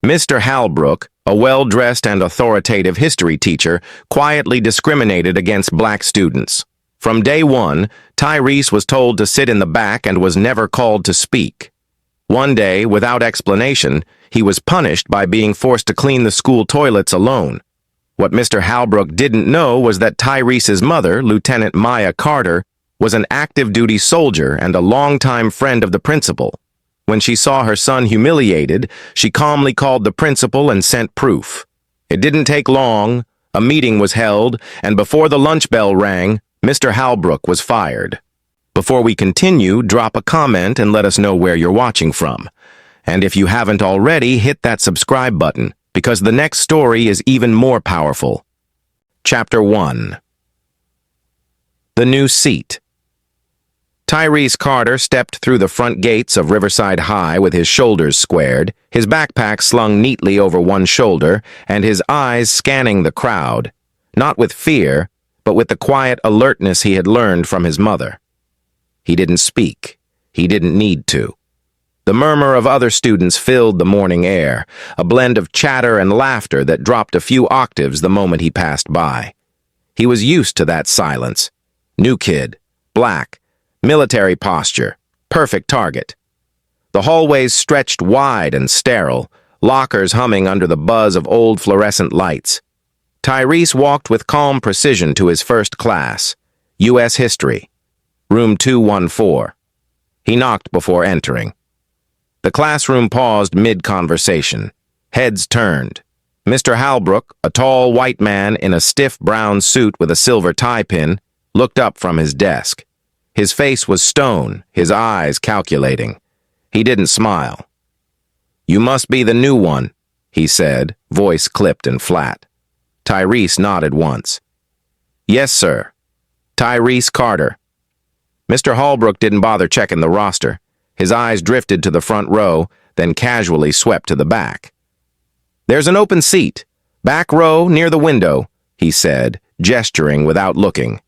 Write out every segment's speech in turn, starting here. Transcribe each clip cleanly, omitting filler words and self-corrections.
Mr. Halbrook, a well-dressed and authoritative history teacher, quietly discriminated against black students. From day one, Tyrese was told to sit in the back and was never called to speak. One day, without explanation, he was punished by being forced to clean the school toilets alone. What Mr. Halbrook didn't know was that Tyrese's mother, Lieutenant Maya Carter, was an active-duty soldier and a longtime friend of the principal. When she saw her son humiliated, she calmly called the principal and sent proof. It didn't take long, a meeting was held, and before the lunch bell rang, Mr. Halbrook was fired. Before we continue, drop a comment and let us know where you're watching from. And if you haven't already, hit that subscribe button, because the next story is even more powerful. Chapter 1. The New Seat. Tyrese Carter stepped through the front gates of Riverside High with his shoulders squared, his backpack slung neatly over one shoulder, and his eyes scanning the crowd, not with fear, but with the quiet alertness he had learned from his mother. He didn't speak. He didn't need to. The murmur of other students filled the morning air, a blend of chatter and laughter that dropped a few octaves the moment he passed by. He was used to that silence. New kid, black, military posture, perfect target. The hallways stretched wide and sterile, lockers humming under the buzz of old fluorescent lights. Tyrese walked with calm precision to his first class, U.S. History, room 214. He knocked before entering. The classroom paused mid-conversation. Heads turned. Mr. Halbrook, a tall white man in a stiff brown suit with a silver tie pin, looked up from his desk. His face was stone, his eyes calculating. He didn't smile. "You must be the new one," he said, voice clipped and flat. Tyrese nodded once. "Yes, sir. Tyrese Carter." Mr. Halbrook didn't bother checking the roster. His eyes drifted to the front row, then casually swept to the back. "There's an open seat. Back row, near the window," he said, gesturing without looking.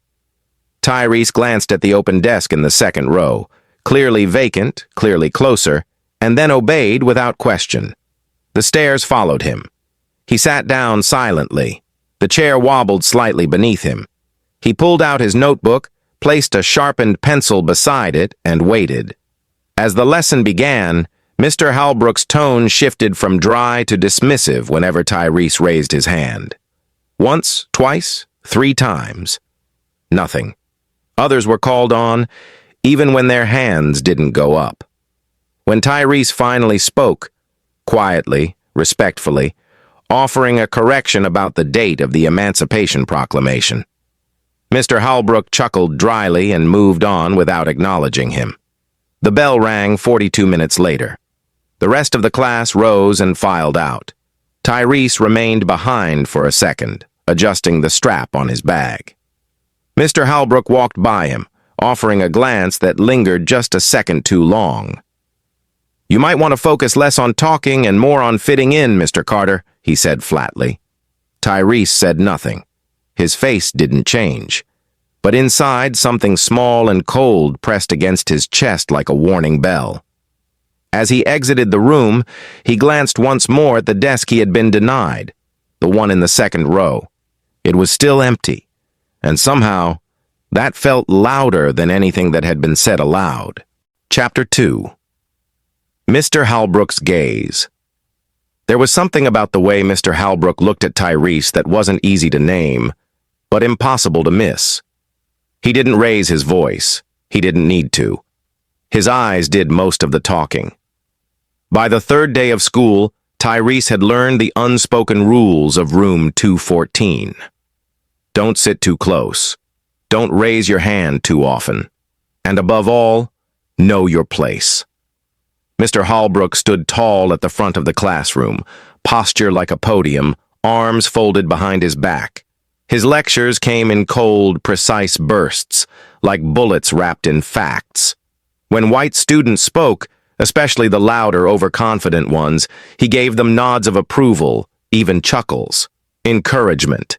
Tyrese glanced at the open desk in the second row, clearly vacant, clearly closer, and then obeyed without question. The stares followed him. He sat down silently. The chair wobbled slightly beneath him. He pulled out his notebook, placed a sharpened pencil beside it, and waited. As the lesson began, Mr. Halbrook's tone shifted from dry to dismissive whenever Tyrese raised his hand. Once, twice, 3 times. Nothing. Others were called on, even when their hands didn't go up. When Tyrese finally spoke, quietly, respectfully, offering a correction about the date of the Emancipation Proclamation, Mr. Halbrook chuckled dryly and moved on without acknowledging him. The bell rang 42 minutes later. The rest of the class rose and filed out. Tyrese remained behind for a second, adjusting the strap on his bag. Mr. Halbrook walked by him, offering a glance that lingered just a second too long. "You might want to focus less on talking and more on fitting in, Mr. Carter," he said flatly. Tyrese said nothing. His face didn't change. But inside, something small and cold pressed against his chest like a warning bell. As he exited the room, he glanced once more at the desk he had been denied, the one in the second row. It was still empty. And somehow, that felt louder than anything that had been said aloud. Chapter 2. Mr. Halbrook's Gaze. There was something about the way Mr. Halbrook looked at Tyrese that wasn't easy to name, but impossible to miss. He didn't raise his voice. He didn't need to. His eyes did most of the talking. By the 3rd day of school, Tyrese had learned the unspoken rules of room 214. Don't sit too close. Don't raise your hand too often. And above all, know your place. Mr. Halbrook stood tall at the front of the classroom, posture like a podium, arms folded behind his back. His lectures came in cold, precise bursts, like bullets wrapped in facts. When white students spoke, especially the louder, overconfident ones, he gave them nods of approval, even chuckles, encouragement.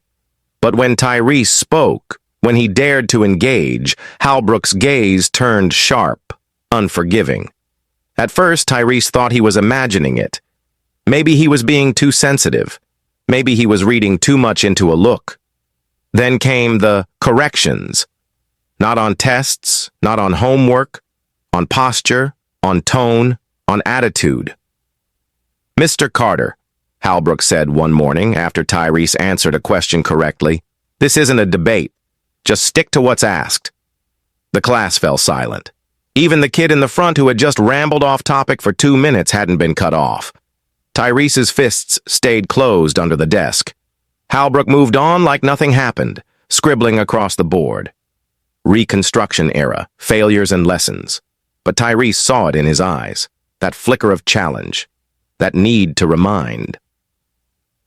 But when Tyrese spoke, when he dared to engage, Halbrook's gaze turned sharp, unforgiving. At first, Tyrese thought he was imagining it. Maybe he was being too sensitive. Maybe he was reading too much into a look. Then came the corrections. Not on tests, not on homework, on posture, on tone, on attitude. "Mr. Carter," Halbrook said one morning after Tyrese answered a question correctly, "this isn't a debate. Just stick to what's asked." The class fell silent. Even the kid in the front who had just rambled off topic for 2 minutes hadn't been cut off. Tyrese's fists stayed closed under the desk. Halbrook moved on like nothing happened, scribbling across the board. Reconstruction era, failures and lessons. But Tyrese saw it in his eyes, that flicker of challenge, that need to remind.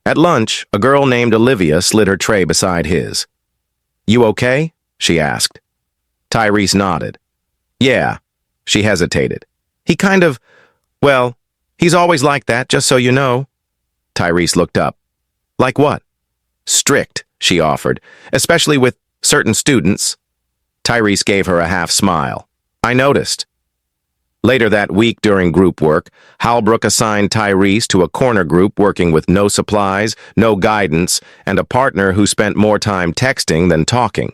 At lunch, a girl named Olivia slid her tray beside his. "You okay?" she asked. Tyrese nodded. "Yeah." She hesitated. "He kind of, well, he's always like that, just so you know." Tyrese looked up. "Like what?" "Strict," she offered, "especially with certain students." Tyrese gave her a half smile. "I noticed." Later that week during group work, Halbrook assigned Tyrese to a corner group working with no supplies, no guidance, and a partner who spent more time texting than talking.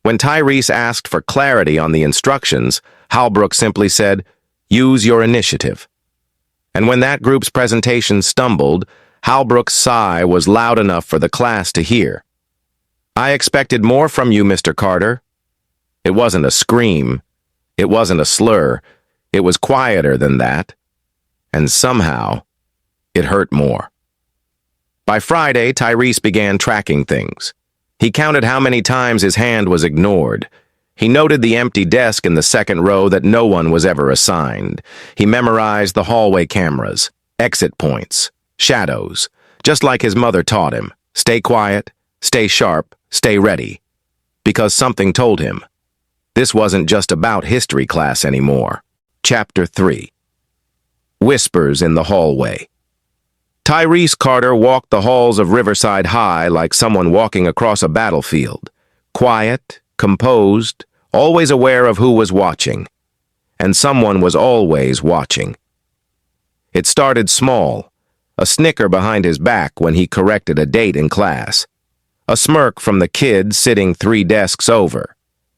When Tyrese asked for clarity on the instructions, Halbrook simply said, "Use your initiative." And when that group's presentation stumbled, Halbrook's sigh was loud enough for the class to hear. "I expected more from you, Mr. Carter." It wasn't a scream. It wasn't a slur. It was quieter than that. And somehow, it hurt more. By Friday, Tyrese began tracking things. He counted how many times his hand was ignored. He noted the empty desk in the second row that no one was ever assigned. He memorized the hallway cameras, exit points, shadows, just like his mother taught him. Stay quiet, stay sharp, stay ready. Because something told him. This wasn't just about history class anymore. Chapter 3. Whispers in the Hallway. Tyrese Carter walked the halls of Riverside High like someone walking across a battlefield. Quiet, composed, always aware of who was watching. And someone was always watching. It started small, a snicker behind his back when he corrected a date in class. A smirk from the kid sitting 3 desks over.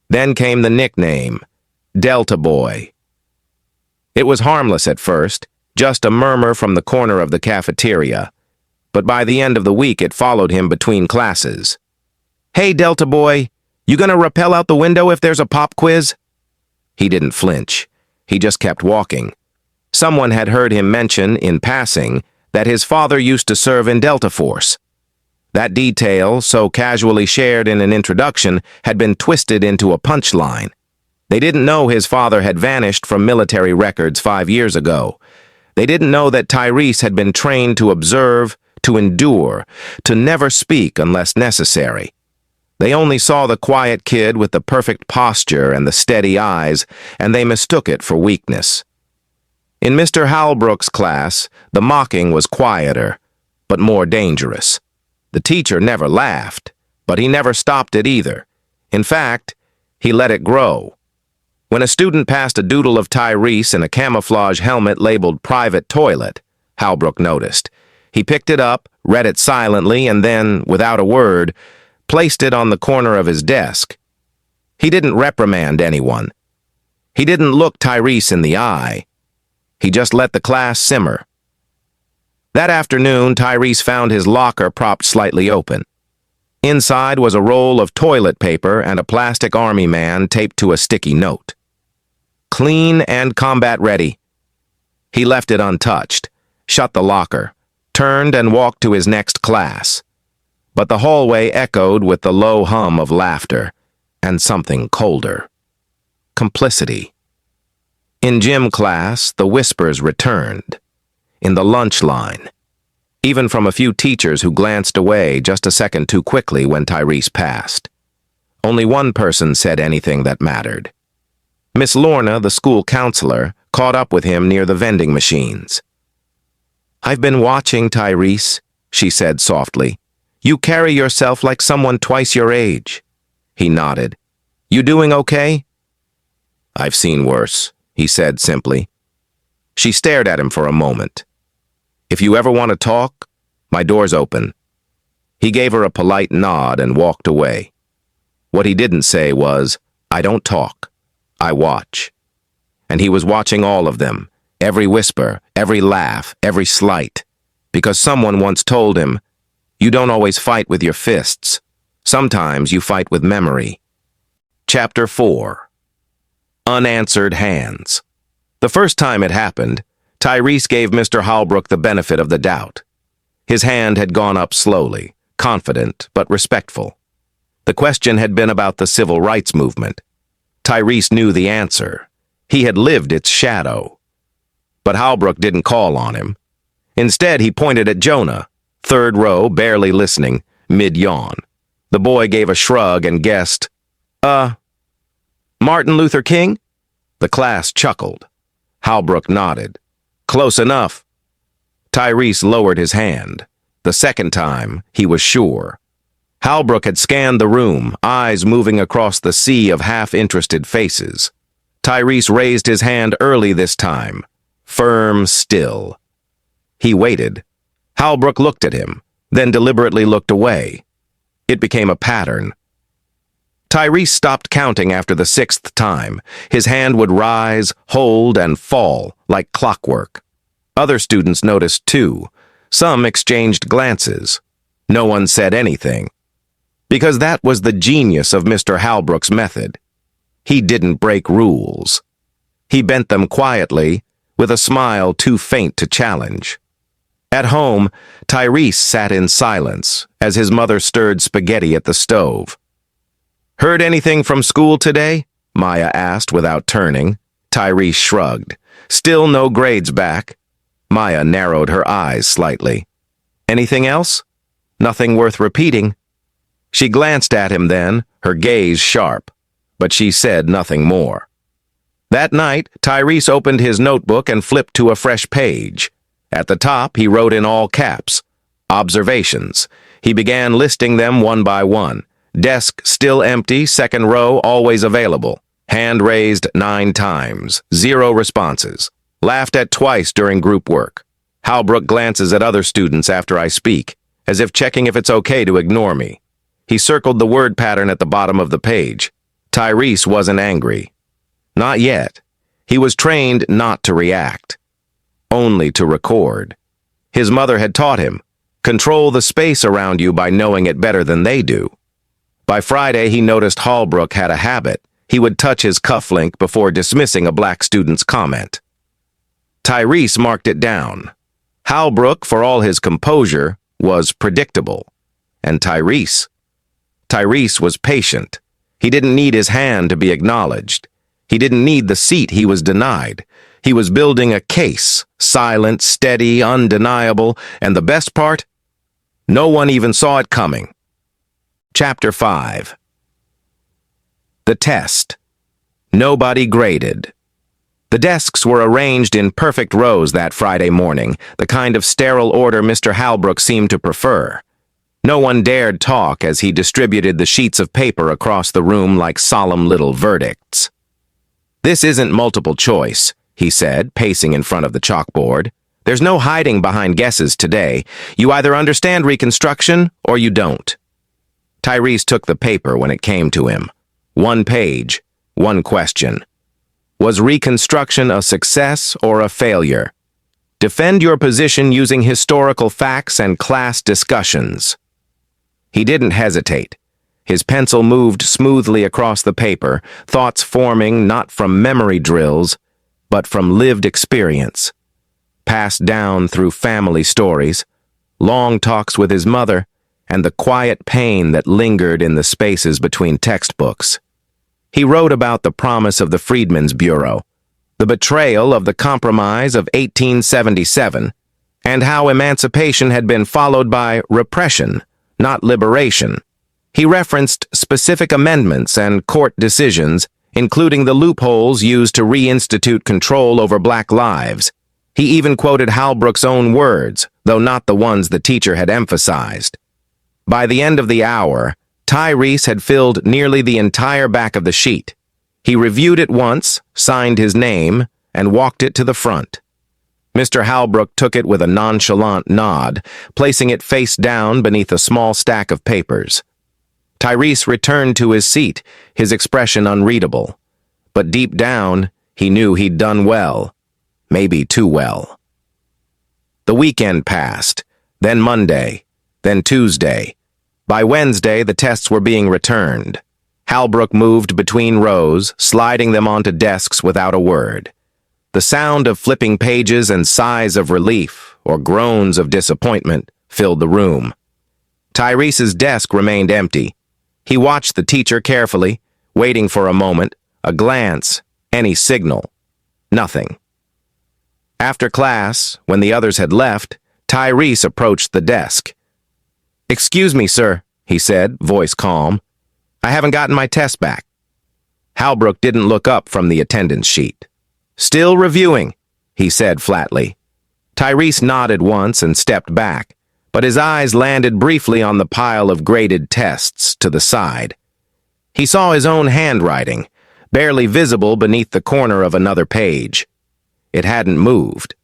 Then came the nickname, Delta Boy. It was harmless at first, just a murmur from the corner of the cafeteria. But by the end of the week, it followed him between classes. "Hey, Delta Boy, you gonna rappel out the window if there's a pop quiz?" He didn't flinch. He just kept walking. Someone had heard him mention, in passing, that his father used to serve in Delta Force. That detail, so casually shared in an introduction, had been twisted into a punchline. They didn't know his father had vanished from military records 5 years ago. They didn't know that Tyrese had been trained to observe, to endure, to never speak unless necessary. They only saw the quiet kid with the perfect posture and the steady eyes, and they mistook it for weakness. In Mr. Halbrook's class, the mocking was quieter, but more dangerous. The teacher never laughed, but he never stopped it either. In fact, he let it grow. When a student passed a doodle of Tyrese in a camouflage helmet labeled Private Toilet, Halbrook noticed. He picked it up, read it silently, and then, without a word, placed it on the corner of his desk. He didn't reprimand anyone. He didn't look Tyrese in the eye. He just let the class simmer. That afternoon, Tyrese found his locker propped slightly open. Inside was a roll of toilet paper and a plastic army man taped to a sticky note. "Clean and combat ready." He left it untouched, shut the locker, turned and walked to his next class. But the hallway echoed with the low hum of laughter, and something colder. Complicity. In gym class, the whispers returned. In the lunch line. Even from a few teachers who glanced away just a second too quickly when Tyrese passed. Only one person said anything that mattered. Miss Lorna, the school counselor, caught up with him near the vending machines. "I've been watching, Tyrese," she said softly. "You carry yourself like someone twice your age." He nodded. "You doing okay?" "I've seen worse," he said simply. She stared at him for a moment. If you ever want to talk, my door's open." He gave her a polite nod and walked away. What he didn't say was, "I don't talk, I watch." And he was watching all of them, every whisper, every laugh, every slight, because someone once told him, "You don't always fight with your fists. Sometimes you fight with memory." Chapter 4. Unanswered Hands. The first time it happened, Tyrese gave Mr. Holbrook the benefit of the doubt. His hand had gone up slowly, confident but respectful. The question had been about the civil rights movement. Tyrese knew the answer. He had lived its shadow. But Holbrook didn't call on him. Instead, he pointed at Jonah, third row, barely listening, mid-yawn. The boy gave a shrug and guessed, Martin Luther King?" The class chuckled. Holbrook nodded. "Close enough." Tyrese lowered his hand. The second time, he was sure. Holbrook had scanned the room, eyes moving across the sea of half-interested faces. Tyrese raised his hand early this time, firm still. He waited. Holbrook looked at him, then deliberately looked away. It became a pattern. Tyrese stopped counting after the sixth time. His hand would rise, hold, and fall, like clockwork. Other students noticed too. Some exchanged glances. No one said anything. Because that was the genius of Mr. Holbrook's method. He didn't break rules. He bent them quietly, with a smile too faint to challenge. At home, Tyrese sat in silence as his mother stirred spaghetti at the stove. "Heard anything from school today?" Maya asked without turning. Tyrese shrugged. "Still no grades back." Maya narrowed her eyes slightly. "Anything else?" "Nothing worth repeating." She glanced at him then, her gaze sharp, but she said nothing more. That night, Tyrese opened his notebook and flipped to a fresh page. At the top, he wrote in all caps, "Observations." He began listing them one by one. Desk still empty, second row always available. Hand raised 9 times, 0 responses. Laughed at twice during group work. Holbrook glances at other students after I speak, as if checking if it's okay to ignore me. He circled the word pattern at the bottom of the page. Tyrese wasn't angry. Not yet. He was trained not to react, only to record. His mother had taught him, control the space around you by knowing it better than they do. By Friday, he noticed Holbrook had a habit. He would touch his cufflink before dismissing a black student's comment. Tyrese marked it down. Holbrook, for all his composure, was predictable. And Tyrese was patient. He didn't need his hand to be acknowledged. He didn't need the seat he was denied. He was building a case, silent, steady, undeniable, and the best part? No one even saw it coming. Chapter 5. The test. Nobody graded. The desks were arranged in perfect rows that Friday morning, the kind of sterile order Mr. Holbrook seemed to prefer. No one dared talk as he distributed the sheets of paper across the room like solemn little verdicts. "This isn't multiple choice," he said, pacing in front of the chalkboard. "There's no hiding behind guesses today. You either understand Reconstruction or you don't." Tyrese took the paper when it came to him. 1 page, 1 question. Was Reconstruction a success or a failure? Defend your position using historical facts and class discussions. He didn't hesitate. His pencil moved smoothly across the paper, thoughts forming not from memory drills, but from lived experience. Passed down through family stories, long talks with his mother, and the quiet pain that lingered in the spaces between textbooks. He wrote about the promise of the Freedmen's Bureau, the betrayal of the Compromise of 1877, and how emancipation had been followed by repression, not liberation. He referenced specific amendments and court decisions, including the loopholes used to reinstitute control over black lives. He even quoted Holbrook's own words, though not the ones the teacher had emphasized. By the end of the hour, Tyrese had filled nearly the entire back of the sheet. He reviewed it once, signed his name, and walked it to the front. Mr. Halbrook took it with a nonchalant nod, placing it face down beneath a small stack of papers. Tyrese returned to his seat, his expression unreadable. But deep down, he knew he'd done well. Maybe too well. The weekend passed, then Monday, then Tuesday. By Wednesday, the tests were being returned. Halbrook moved between rows, sliding them onto desks without a word. The sound of flipping pages and sighs of relief, or groans of disappointment, filled the room. Tyrese's desk remained empty. He watched the teacher carefully, waiting for a moment, a glance, any signal. Nothing. After class, when the others had left, Tyrese approached the desk. "Excuse me, sir," he said, voice calm. "I haven't gotten my test back." Halbrook didn't look up from the attendance sheet. "Still reviewing," he said flatly. Tyrese nodded once and stepped back, but his eyes landed briefly on the pile of graded tests to the side. He saw his own handwriting, barely visible beneath the corner of another page. It hadn't moved.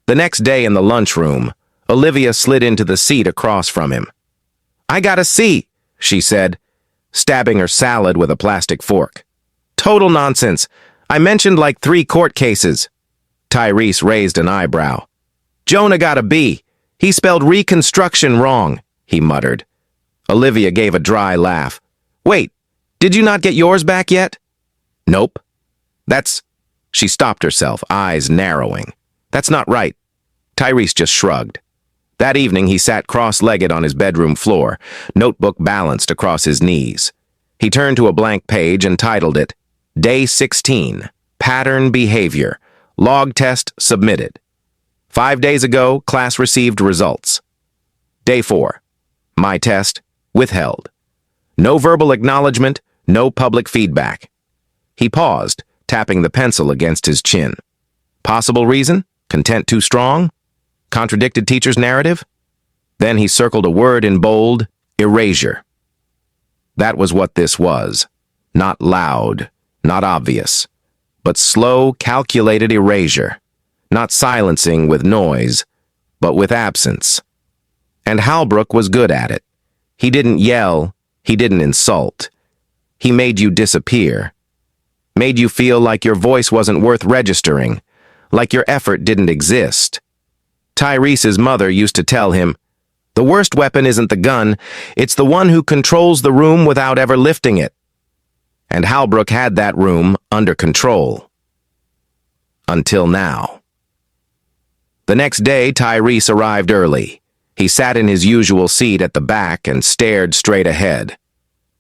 The next day in the lunchroom, Olivia slid into the seat across from him. "I got a C," she said, stabbing her salad with a plastic fork. "Total nonsense. I mentioned like 3 court cases." Tyrese raised an eyebrow. "Jonah got a B. He spelled reconstruction wrong," he muttered. Olivia gave a dry laugh. "Wait, did you not get yours back yet?" "Nope." "That's—" She stopped herself, eyes narrowing. "That's not right." Tyrese just shrugged. That evening he sat cross-legged on his bedroom floor, notebook balanced across his knees. He turned to a blank page and titled it, Day 16, Pattern Behavior, Log Test Submitted. 5 days ago, class received results. Day 4, My test, withheld. No verbal acknowledgement, no public feedback. He paused, tapping the pencil against his chin. Possible reason? Content too strong? Contradicted teacher's narrative? Then he circled a word in bold, erasure. That was what this was. Not loud, not obvious, but slow, calculated erasure. Not silencing with noise, but with absence. And Halbrook was good at it. He didn't yell, he didn't insult. He made you disappear. Made you feel like your voice wasn't worth registering, like your effort didn't exist. Tyrese's mother used to tell him, "The worst weapon isn't the gun, it's the one who controls the room without ever lifting it." And Halbrook had that room under control. Until now. The next day, Tyrese arrived early. He sat in his usual seat at the back and stared straight ahead.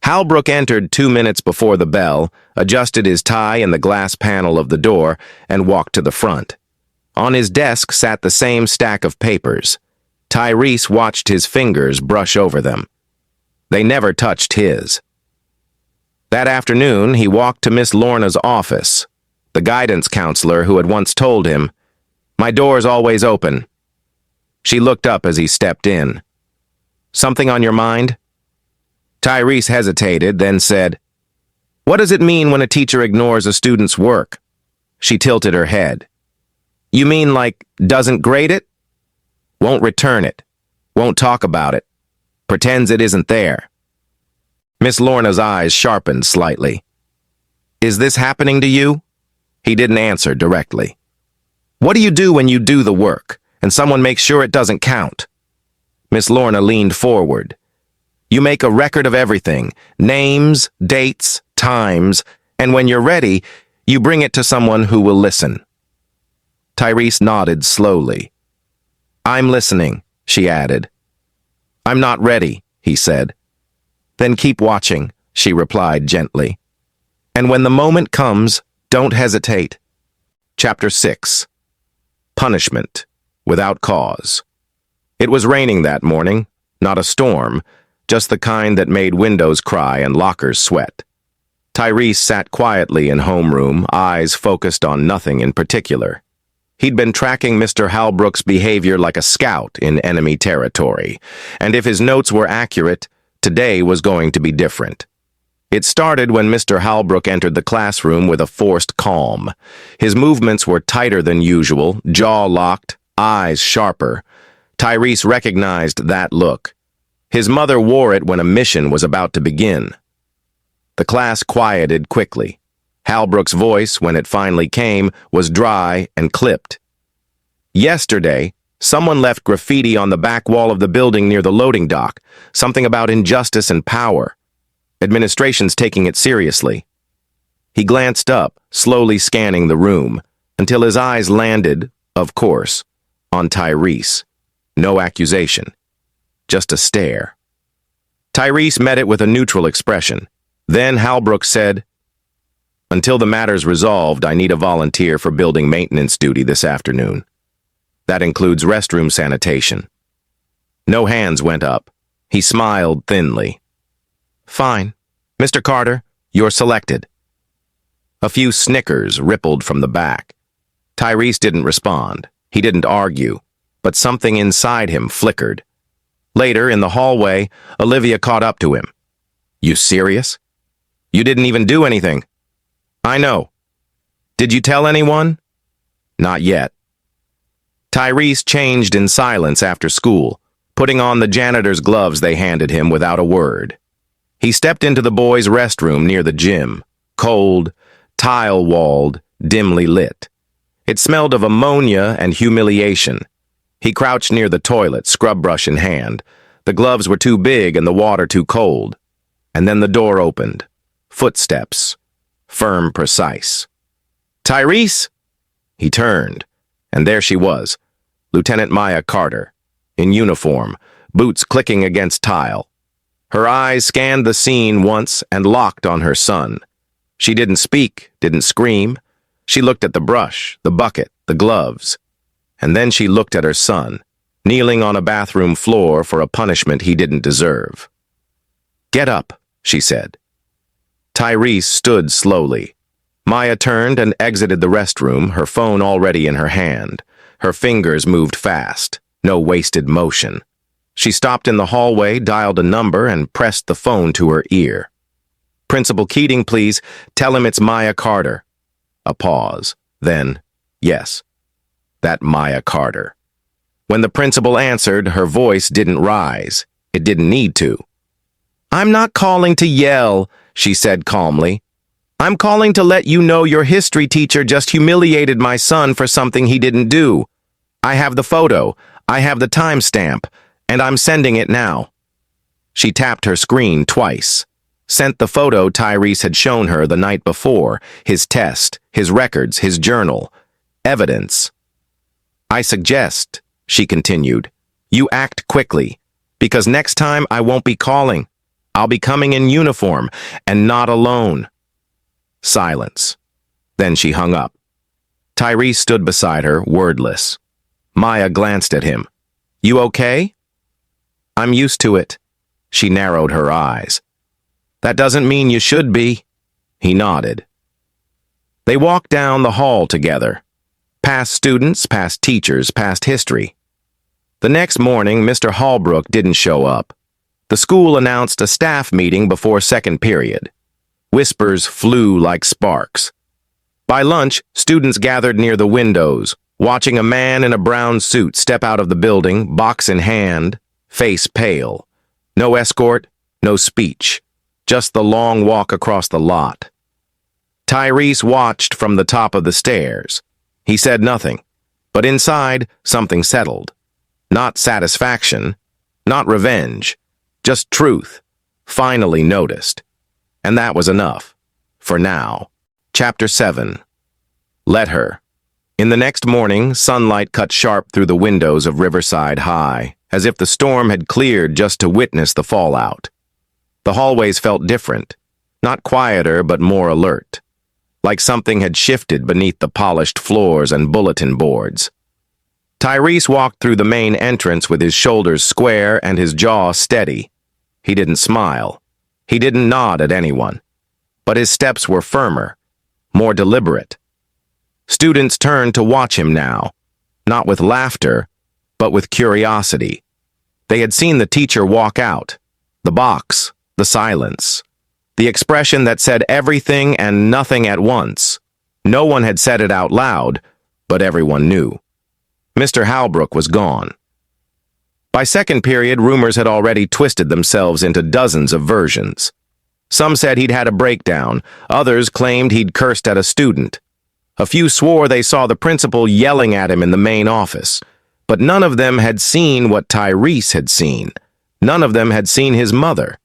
Halbrook entered 2 minutes before the bell, adjusted his tie in the glass panel of the door, and walked to the front. On his desk sat the same stack of papers. Tyrese watched his fingers brush over them. They never touched his. That afternoon, he walked to Miss Lorna's office, the guidance counselor who had once told him, "My door's always open." She looked up as he stepped in. "Something on your mind?" Tyrese hesitated, then said, "What does it mean when a teacher ignores a student's work?" She tilted her head. "You mean like, doesn't grade it?" "Won't return it. Won't talk about it. Pretends it isn't there." Miss Lorna's eyes sharpened slightly. "Is this happening to you?" He didn't answer directly. "What do you do when you do the work, and someone makes sure it doesn't count?" Miss Lorna leaned forward. "You make a record of everything, names, dates, times, and when you're ready, you bring it to someone who will listen." Tyrese nodded slowly. "I'm listening," she added. "I'm not ready," he said. "Then keep watching," she replied gently. "And when the moment comes, don't hesitate." Chapter 6. Punishment, without cause. It was raining that morning, not a storm, just the kind that made windows cry and lockers sweat. Tyrese sat quietly in homeroom, eyes focused on nothing in particular. He'd been tracking Mr. Halbrook's behavior like a scout in enemy territory, and if his notes were accurate, today was going to be different. It started when Mr. Halbrook entered the classroom with a forced calm. His movements were tighter than usual, jaw locked, eyes sharper. Tyrese recognized that look. His mother wore it when a mission was about to begin. The class quieted quickly. Halbrook's voice, when it finally came, was dry and clipped. Yesterday, someone left graffiti on the back wall of the building near the loading dock, something about injustice and power. Administration's taking it seriously. He glanced up, slowly scanning the room, until his eyes landed, of course, on Tyrese. No accusation, just a stare. Tyrese met it with a neutral expression. Then Halbrook said, "Until the matter's resolved, I need a volunteer for building maintenance duty this afternoon. That includes restroom sanitation." No hands went up. He smiled thinly. "Fine. Mr. Carter, you're selected." A few snickers rippled from the back. Tyrese didn't respond. He didn't argue, but something inside him flickered. Later, in the hallway, Olivia caught up to him. "You serious? You didn't even do anything." "I know. Did you tell anyone?" "Not yet." Tyrese changed in silence after school, putting on the janitor's gloves they handed him without a word. He stepped into the boys' restroom near the gym, cold, tile-walled, dimly lit. It smelled of ammonia and humiliation. He crouched near the toilet, scrub brush in hand. The gloves were too big and the water too cold. And then the door opened. Footsteps. Firm, precise. "Tyrese!" He turned, and there she was, Lieutenant Maya Carter, in uniform, boots clicking against tile. Her eyes scanned the scene once and locked on her son. She didn't speak, didn't scream. She looked at the brush, the bucket, the gloves. And then she looked at her son, kneeling on a bathroom floor for a punishment he didn't deserve. "Get up," she said. Tyrese stood slowly. Maya turned and exited the restroom, her phone already in her hand. Her fingers moved fast, no wasted motion. She stopped in the hallway, dialed a number, and pressed the phone to her ear. "Principal Keating, please. Tell him it's Maya Carter." A pause. Then, "Yes, that Maya Carter." When the principal answered, her voice didn't rise. It didn't need to. "I'm not calling to yell," she said calmly. "I'm calling to let you know your history teacher just humiliated my son for something he didn't do. I have the photo, I have the timestamp, and I'm sending it now." She tapped her screen twice. Sent the photo Tyrese had shown her the night before, his test, his records, his journal. Evidence. "I suggest," she continued, "you act quickly, because next time I won't be calling. I'll be coming in uniform, and not alone." Silence. Then she hung up. Tyrese stood beside her, wordless. Maya glanced at him. "You okay?" "I'm used to it." She narrowed her eyes. "That doesn't mean you should be." He nodded. They walked down the hall together. Past students, past teachers, past history. The next morning, Mr. Halbrook didn't show up. The school announced a staff meeting before second period. Whispers flew like sparks. By lunch, students gathered near the windows, watching a man in a brown suit step out of the building, box in hand, face pale. No escort, no speech, just the long walk across the lot. Tyrese watched from the top of the stairs. He said nothing, but inside, something settled. Not satisfaction, not revenge, just truth, finally noticed. And that was enough. For now. Chapter 7. Let her. In the next morning, sunlight cut sharp through the windows of Riverside High, as if the storm had cleared just to witness the fallout. The hallways felt different, not quieter but more alert, like something had shifted beneath the polished floors and bulletin boards. Tyrese walked through the main entrance with his shoulders square and his jaw steady. He didn't smile. He didn't nod at anyone. But his steps were firmer, more deliberate. Students turned to watch him now, not with laughter, but with curiosity. They had seen the teacher walk out, the box, the silence. the expression that said everything and nothing at once. No one had said it out loud, but everyone knew. Mr. Halbrook was gone. By second period, rumors had already twisted themselves into dozens of versions. Some said he'd had a breakdown, others claimed he'd cursed at a student. A few swore they saw the principal yelling at him in the main office, but none of them had seen what Tyrese had seen. None of them had seen his mother.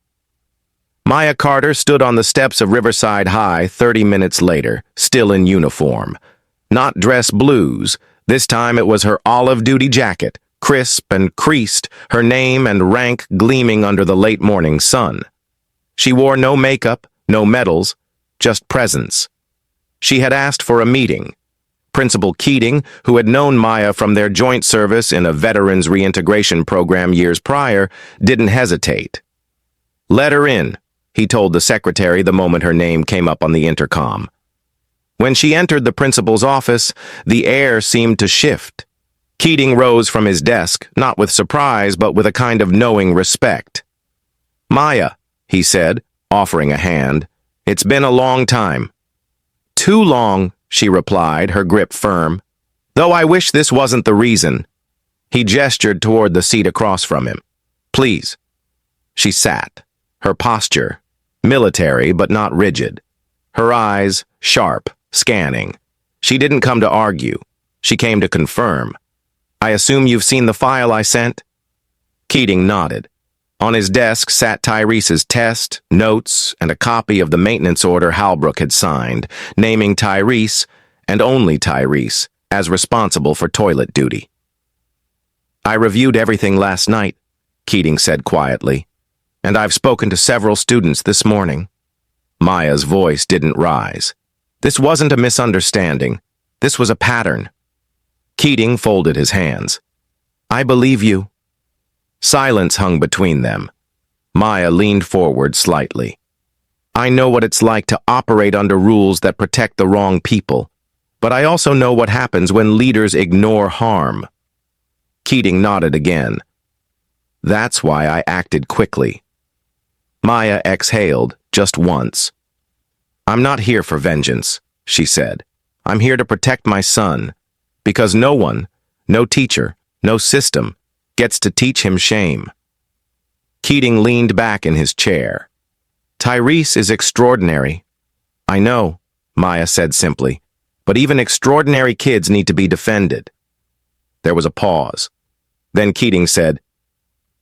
Maya Carter stood on the steps of Riverside High 30 minutes later, still in uniform. Not dress blues, this time it was her olive duty jacket, crisp and creased, her name and rank gleaming under the late morning sun. She wore no makeup, no medals, just presence. She had asked for a meeting. Principal Keating, who had known Maya from their joint service in a veterans reintegration program years prior, didn't hesitate. "Let her in," he told the secretary the moment her name came up on the intercom. When she entered the principal's office, the air seemed to shift. Keating rose from his desk, not with surprise, but with a kind of knowing respect. "Maya," he said, offering a hand, "it's been a long time." "Too long," she replied, her grip firm. "Though I wish this wasn't the reason." He gestured toward the seat across from him. "Please." She sat, her posture military but not rigid, her eyes sharp, scanning. She didn't come to argue. She came to confirm. "I assume you've seen the file I sent?" Keating nodded. On his desk sat Tyrese's test, notes, and a copy of the maintenance order Halbrook had signed, naming Tyrese, and only Tyrese, as responsible for toilet duty. "I reviewed everything last night," Keating said quietly, "and I've spoken to several students this morning." Maya's voice didn't rise. This wasn't a misunderstanding. This was a pattern. Keating folded his hands. "I believe you." Silence hung between them. Maya leaned forward slightly. "I know what it's like to operate under rules that protect the wrong people, but I also know what happens when leaders ignore harm." Keating nodded again. "That's why I acted quickly." Maya exhaled, just once. "I'm not here for vengeance," she said. "I'm here to protect my son, because no one, no teacher, no system, gets to teach him shame." Keating leaned back in his chair. "Tyrese is extraordinary." "I know," Maya said simply, "but even extraordinary kids need to be defended." There was a pause. Then Keating said,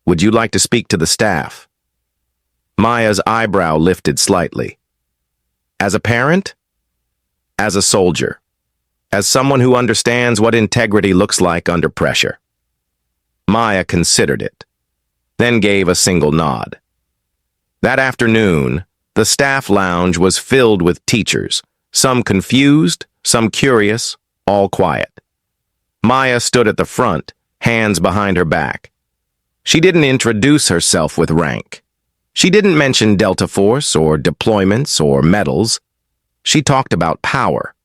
"Would you like to speak to the staff?" Maya's eyebrow lifted slightly. "As a parent?" "As a soldier. As someone who understands what integrity looks like under pressure." Maya considered it, then gave a single nod. That afternoon, the staff lounge was filled with teachers, some confused, some curious, all quiet. Maya stood at the front, hands behind her back. She didn't introduce herself with rank. She didn't mention Delta Force or deployments or medals. She talked about power.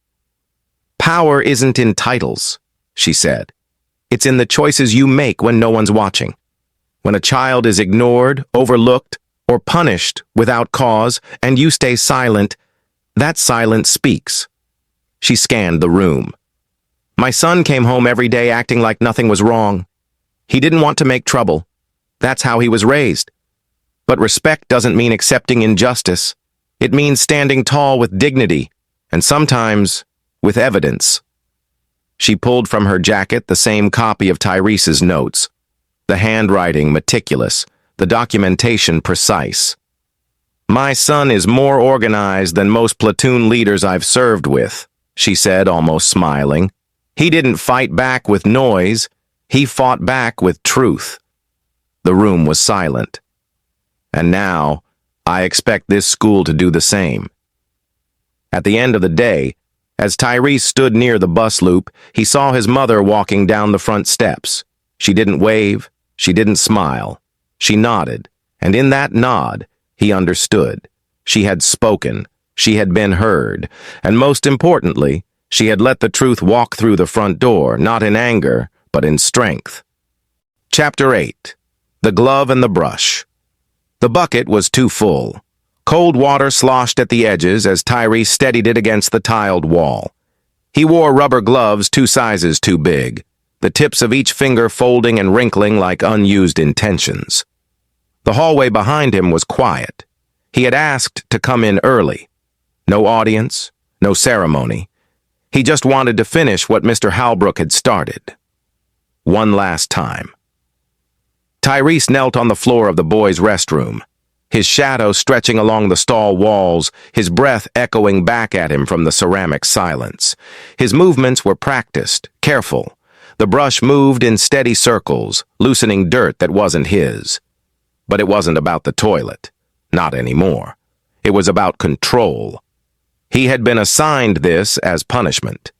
"Power isn't in titles," she said. "It's in the choices you make when no one's watching. When a child is ignored, overlooked, or punished without cause, and you stay silent, that silence speaks." She scanned the room. "My son came home every day acting like nothing was wrong. He didn't want to make trouble. That's how he was raised. But respect doesn't mean accepting injustice. It means standing tall with dignity, and sometimes with evidence." She pulled from her jacket the same copy of Tyrese's notes, the handwriting meticulous, the documentation precise. "My son is more organized than most platoon leaders I've served with," she said, almost smiling. "He didn't fight back with noise. He fought back with truth." The room was silent. "And now, I expect this school to do the same." At the end of the day, as Tyrese stood near the bus loop, he saw his mother walking down the front steps. She didn't wave, she didn't smile. She nodded, and in that nod, he understood. She had spoken, she had been heard, and most importantly, she had let the truth walk through the front door, not in anger, but in strength. Chapter 8. The Glove and the Brush. The bucket was too full. Cold water sloshed at the edges as Tyrese steadied it against the tiled wall. He wore rubber gloves 2 sizes too big, the tips of each finger folding and wrinkling like unused intentions. The hallway behind him was quiet. He had asked to come in early. No audience, no ceremony. He just wanted to finish what Mr. Halbrook had started. One last time. Tyrese knelt on the floor of the boys' restroom, his shadow stretching along the stall walls, his breath echoing back at him from the ceramic silence. His movements were practiced, careful. The brush moved in steady circles, loosening dirt that wasn't his. But it wasn't about the toilet. Not anymore. It was about control. He had been assigned this as punishment.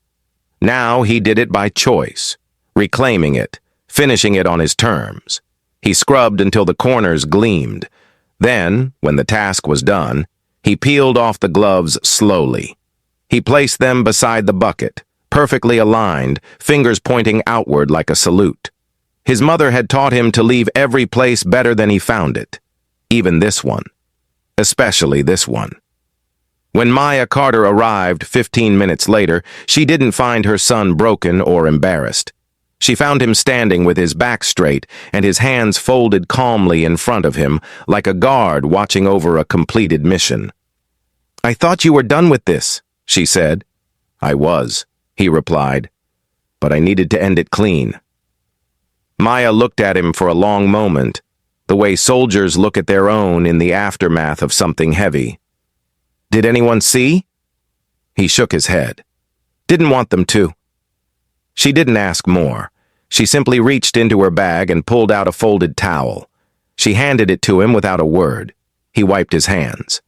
Now he did it by choice, reclaiming it, finishing it on his terms. He scrubbed until the corners gleamed. Then, when the task was done, he peeled off the gloves slowly. He placed them beside the bucket, perfectly aligned, fingers pointing outward like a salute. His mother had taught him to leave every place better than he found it, even this one, especially this one. When Maya Carter arrived 15 minutes later, she didn't find her son broken or embarrassed. She found him standing with his back straight and his hands folded calmly in front of him, like a guard watching over a completed mission. "I thought you were done with this," she said. "I was," he replied, "but I needed to end it clean." Maya looked at him for a long moment, the way soldiers look at their own in the aftermath of something heavy. "Did anyone see?" He shook his head. "Didn't want them to." She didn't ask more. She simply reached into her bag and pulled out a folded towel. She handed it to him without a word. He wiped his hands.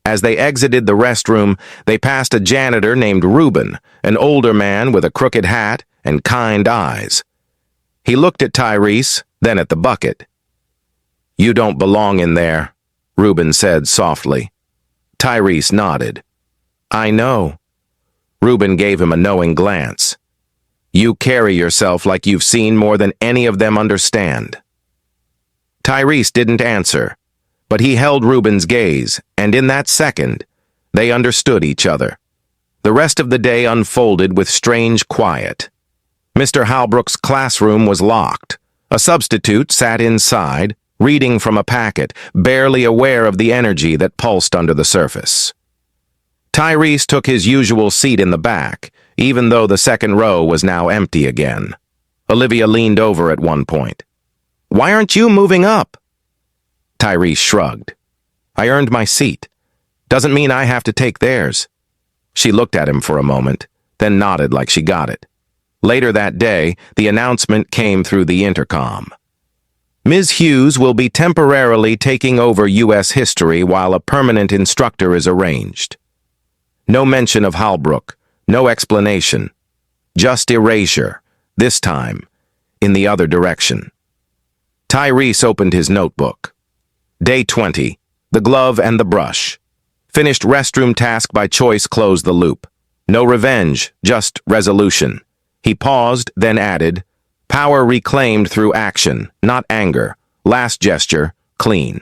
As they exited the restroom, they passed a janitor named Reuben, an older man with a crooked hat and kind eyes. He looked at Tyrese, then at the bucket. "You don't belong in there," Reuben said softly. Tyrese nodded. "I know." Reuben gave him a knowing glance. "You carry yourself like you've seen more than any of them understand." Tyrese didn't answer, but he held Reuben's gaze, and in that second, they understood each other. The rest of the day unfolded with strange quiet. Mr. Halbrook's classroom was locked. A substitute sat inside, reading from a packet, barely aware of the energy that pulsed under the surface. Tyrese took his usual seat in the back, even though the second row was now empty again. Olivia leaned over at one point. "Why aren't you moving up?" Tyrese shrugged. "I earned my seat. Doesn't mean I have to take theirs." She looked at him for a moment, then nodded like she got it. Later that day, the announcement came through the intercom. "Ms. Hughes will be temporarily taking over U.S. history while a permanent instructor is arranged." No mention of Halbrook, no explanation. Just erasure, this time, in the other direction. Tyrese opened his notebook. Day 20, the glove and the brush. Finished restroom task by choice closed the loop. No revenge, just resolution. He paused, then added, "Power reclaimed through action, not anger. Last gesture, clean."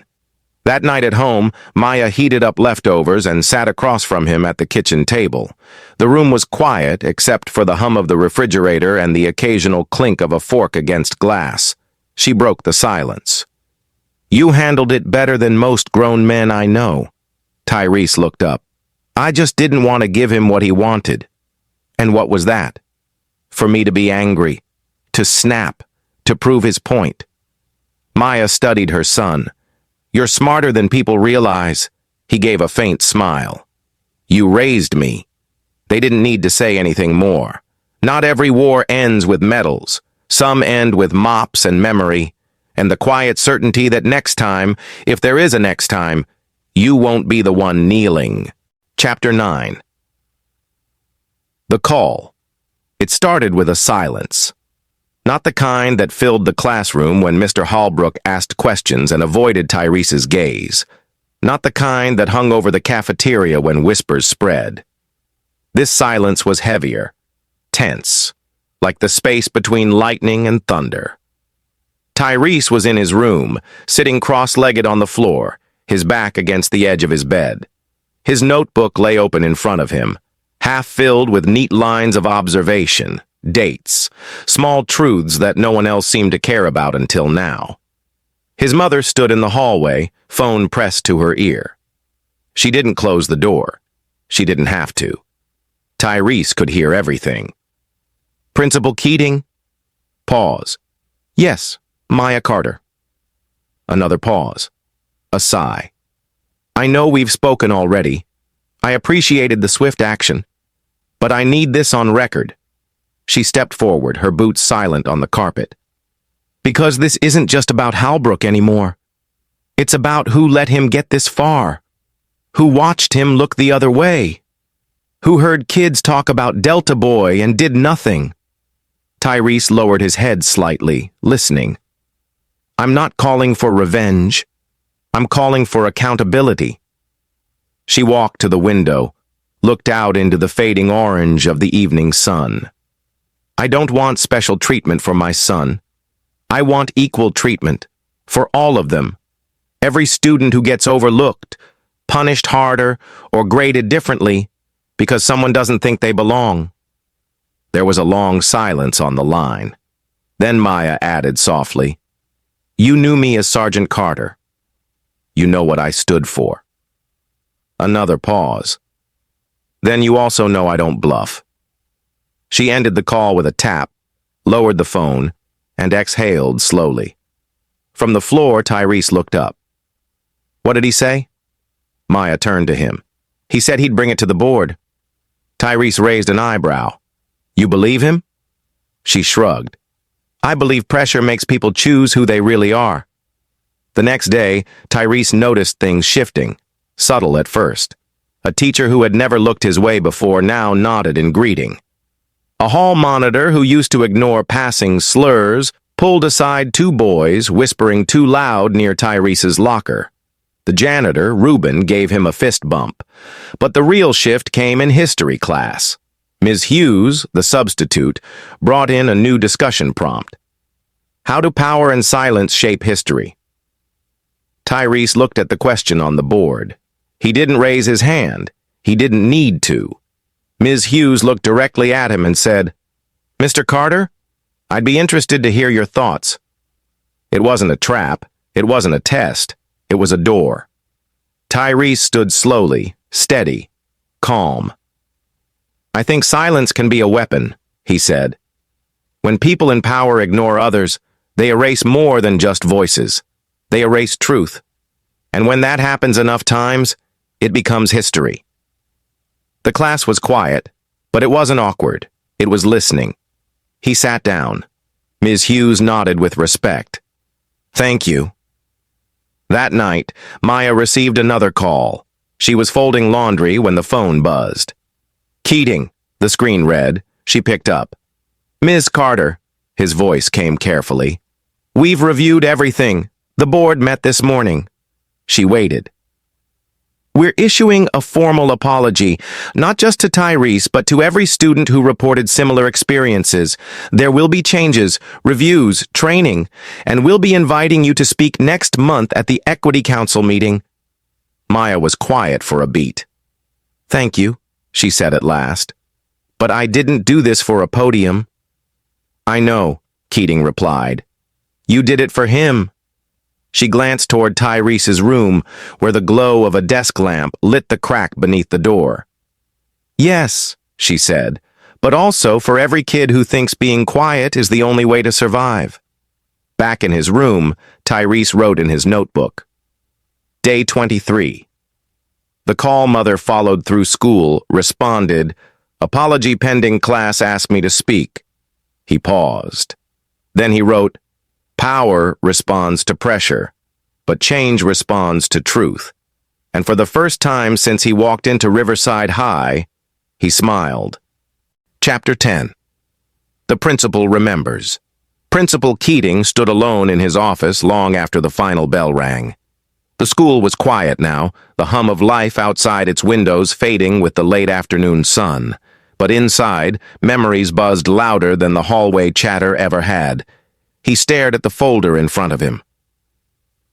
That night at home, Maya heated up leftovers and sat across from him at the kitchen table. The room was quiet except for the hum of the refrigerator and the occasional clink of a fork against glass. She broke the silence. "You handled it better than most grown men I know." Tyrese looked up. "I just didn't want to give him what he wanted." "And what was that?" "For me to be angry, to snap, to prove his point." Maya studied her son. "You're smarter than people realize." He gave a faint smile. "You raised me." They didn't need to say anything more. Not every war ends with medals. Some end with mops and memory, and the quiet certainty that next time, if there is a next time, you won't be the one kneeling. Chapter 9. The call. It started with a silence. Not the kind that filled the classroom when Mr. Halbrook asked questions and avoided Tyrese's gaze. Not the kind that hung over the cafeteria when whispers spread. This silence was heavier, tense, like the space between lightning and thunder. Tyrese was in his room, sitting cross-legged on the floor, his back against the edge of his bed. His notebook lay open in front of him, half filled with neat lines of observation, dates, small truths that no one else seemed to care about until now. His mother stood in the hallway, phone pressed to her ear. She didn't close the door. She didn't have to. Tyrese could hear everything. "Principal Keating?" Pause. "Yes, Maya Carter." Another pause. A sigh. "I know we've spoken already. I appreciated the swift action. But I need this on record." She stepped forward, her boots silent on the carpet. "Because this isn't just about Halbrook anymore. It's about who let him get this far. Who watched him look the other way. Who heard kids talk about Delta Boy and did nothing." Tyrese lowered his head slightly, listening. "I'm not calling for revenge. I'm calling for accountability." She walked to the window, looked out into the fading orange of the evening sun. "I don't want special treatment for my son. I want equal treatment for all of them. Every student who gets overlooked, punished harder, or graded differently because someone doesn't think they belong." There was a long silence on the line. Then Maya added softly, "You knew me as Sergeant Carter. You know what I stood for." Another pause. "Then you also know I don't bluff." She ended the call with a tap, lowered the phone, and exhaled slowly. From the floor, Tyrese looked up. "What did he say?" Maya turned to him. "He said he'd bring it to the board." Tyrese raised an eyebrow. "You believe him?" She shrugged. "I believe pressure makes people choose who they really are." The next day, Tyrese noticed things shifting, subtle at first. A teacher who had never looked his way before now nodded in greeting. A hall monitor who used to ignore passing slurs pulled aside two boys whispering too loud near Tyrese's locker. The janitor, Reuben, gave him a fist bump. But the real shift came in history class. Ms. Hughes, the substitute, brought in a new discussion prompt. How do power and silence shape history? Tyrese looked at the question on the board. He didn't raise his hand. He didn't need to. Ms. Hughes looked directly at him and said, "Mr. Carter, I'd be interested to hear your thoughts." It wasn't a trap. It wasn't a test. It was a door. Tyrese stood slowly, steady, calm. "I think silence can be a weapon," he said. "When people in power ignore others, they erase more than just voices. They erase truth. And when that happens enough times, it becomes history." The class was quiet, but it wasn't awkward. It was listening. He sat down. Ms. Hughes nodded with respect. "Thank you." That night, Maya received another call. She was folding laundry when the phone buzzed. "Keating," the screen read. She picked up. "Ms. Carter," his voice came carefully. "We've reviewed everything. The board met this morning." She waited. "We're issuing a formal apology, not just to Tyrese, but to every student who reported similar experiences. There will be changes, reviews, training, and we'll be inviting you to speak next month at the Equity Council meeting." Maya was quiet for a beat. "Thank you," she said at last. "But I didn't do this for a podium." "I know," Keating replied. "You did it for him." She glanced toward Tyrese's room, where the glow of a desk lamp lit the crack beneath the door. "Yes," she said, "but also for every kid who thinks being quiet is the only way to survive." Back in his room, Tyrese wrote in his notebook. Day 23. The call mother followed through school, responded, "Apology pending, class asked me to speak." He paused. Then he wrote, "Power responds to pressure, but change responds to truth." And for the first time since he walked into Riverside High, he smiled. Chapter 10. The principal remembers. Principal Keating stood alone in his office long after the final bell rang. The school was quiet now, the hum of life outside its windows fading with the late afternoon sun. But inside, memories buzzed louder than the hallway chatter ever had. He stared at the folder in front of him.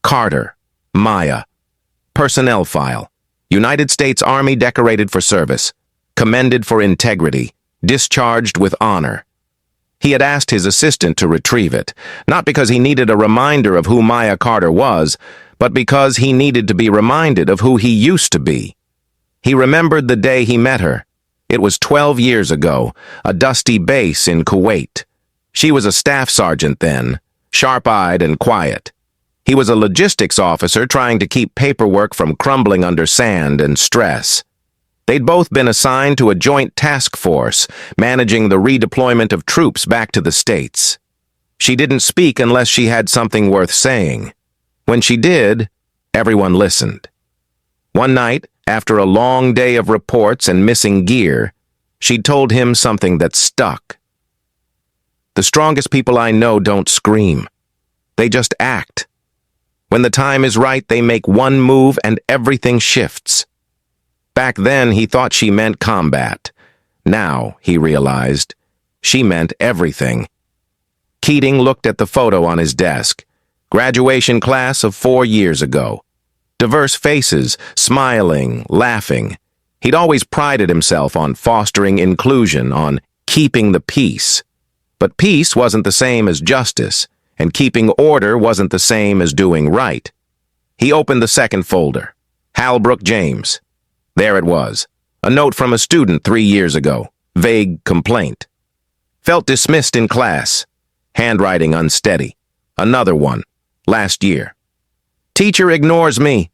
Carter, Maya. Personnel file. United States Army decorated for service. Commended for integrity. Discharged with honor. He had asked his assistant to retrieve it, not because he needed a reminder of who Maya Carter was, but because he needed to be reminded of who he used to be. He remembered the day he met her. It was 12 years ago, a dusty base in Kuwait. She was a staff sergeant then, sharp-eyed and quiet. He was a logistics officer trying to keep paperwork from crumbling under sand and stress. They'd both been assigned to a joint task force, managing the redeployment of troops back to the States. She didn't speak unless she had something worth saying. When she did, everyone listened. One night, after a long day of reports and missing gear, she'd told him something that stuck. The strongest people I know don't scream. They just act. When the time is right, they make one move and everything shifts. Back then, he thought she meant combat. Now, he realized, she meant everything. Keating looked at the photo on his desk. Graduation class of 4 years ago. Diverse faces, smiling, laughing. He'd always prided himself on fostering inclusion, on keeping the peace. But peace wasn't the same as justice, and keeping order wasn't the same as doing right. He opened the second folder. Halbrook James. There it was. A note from a student 3 years ago. Vague complaint. Felt dismissed in class. Handwriting unsteady. Another one. Last year. Teacher ignores me.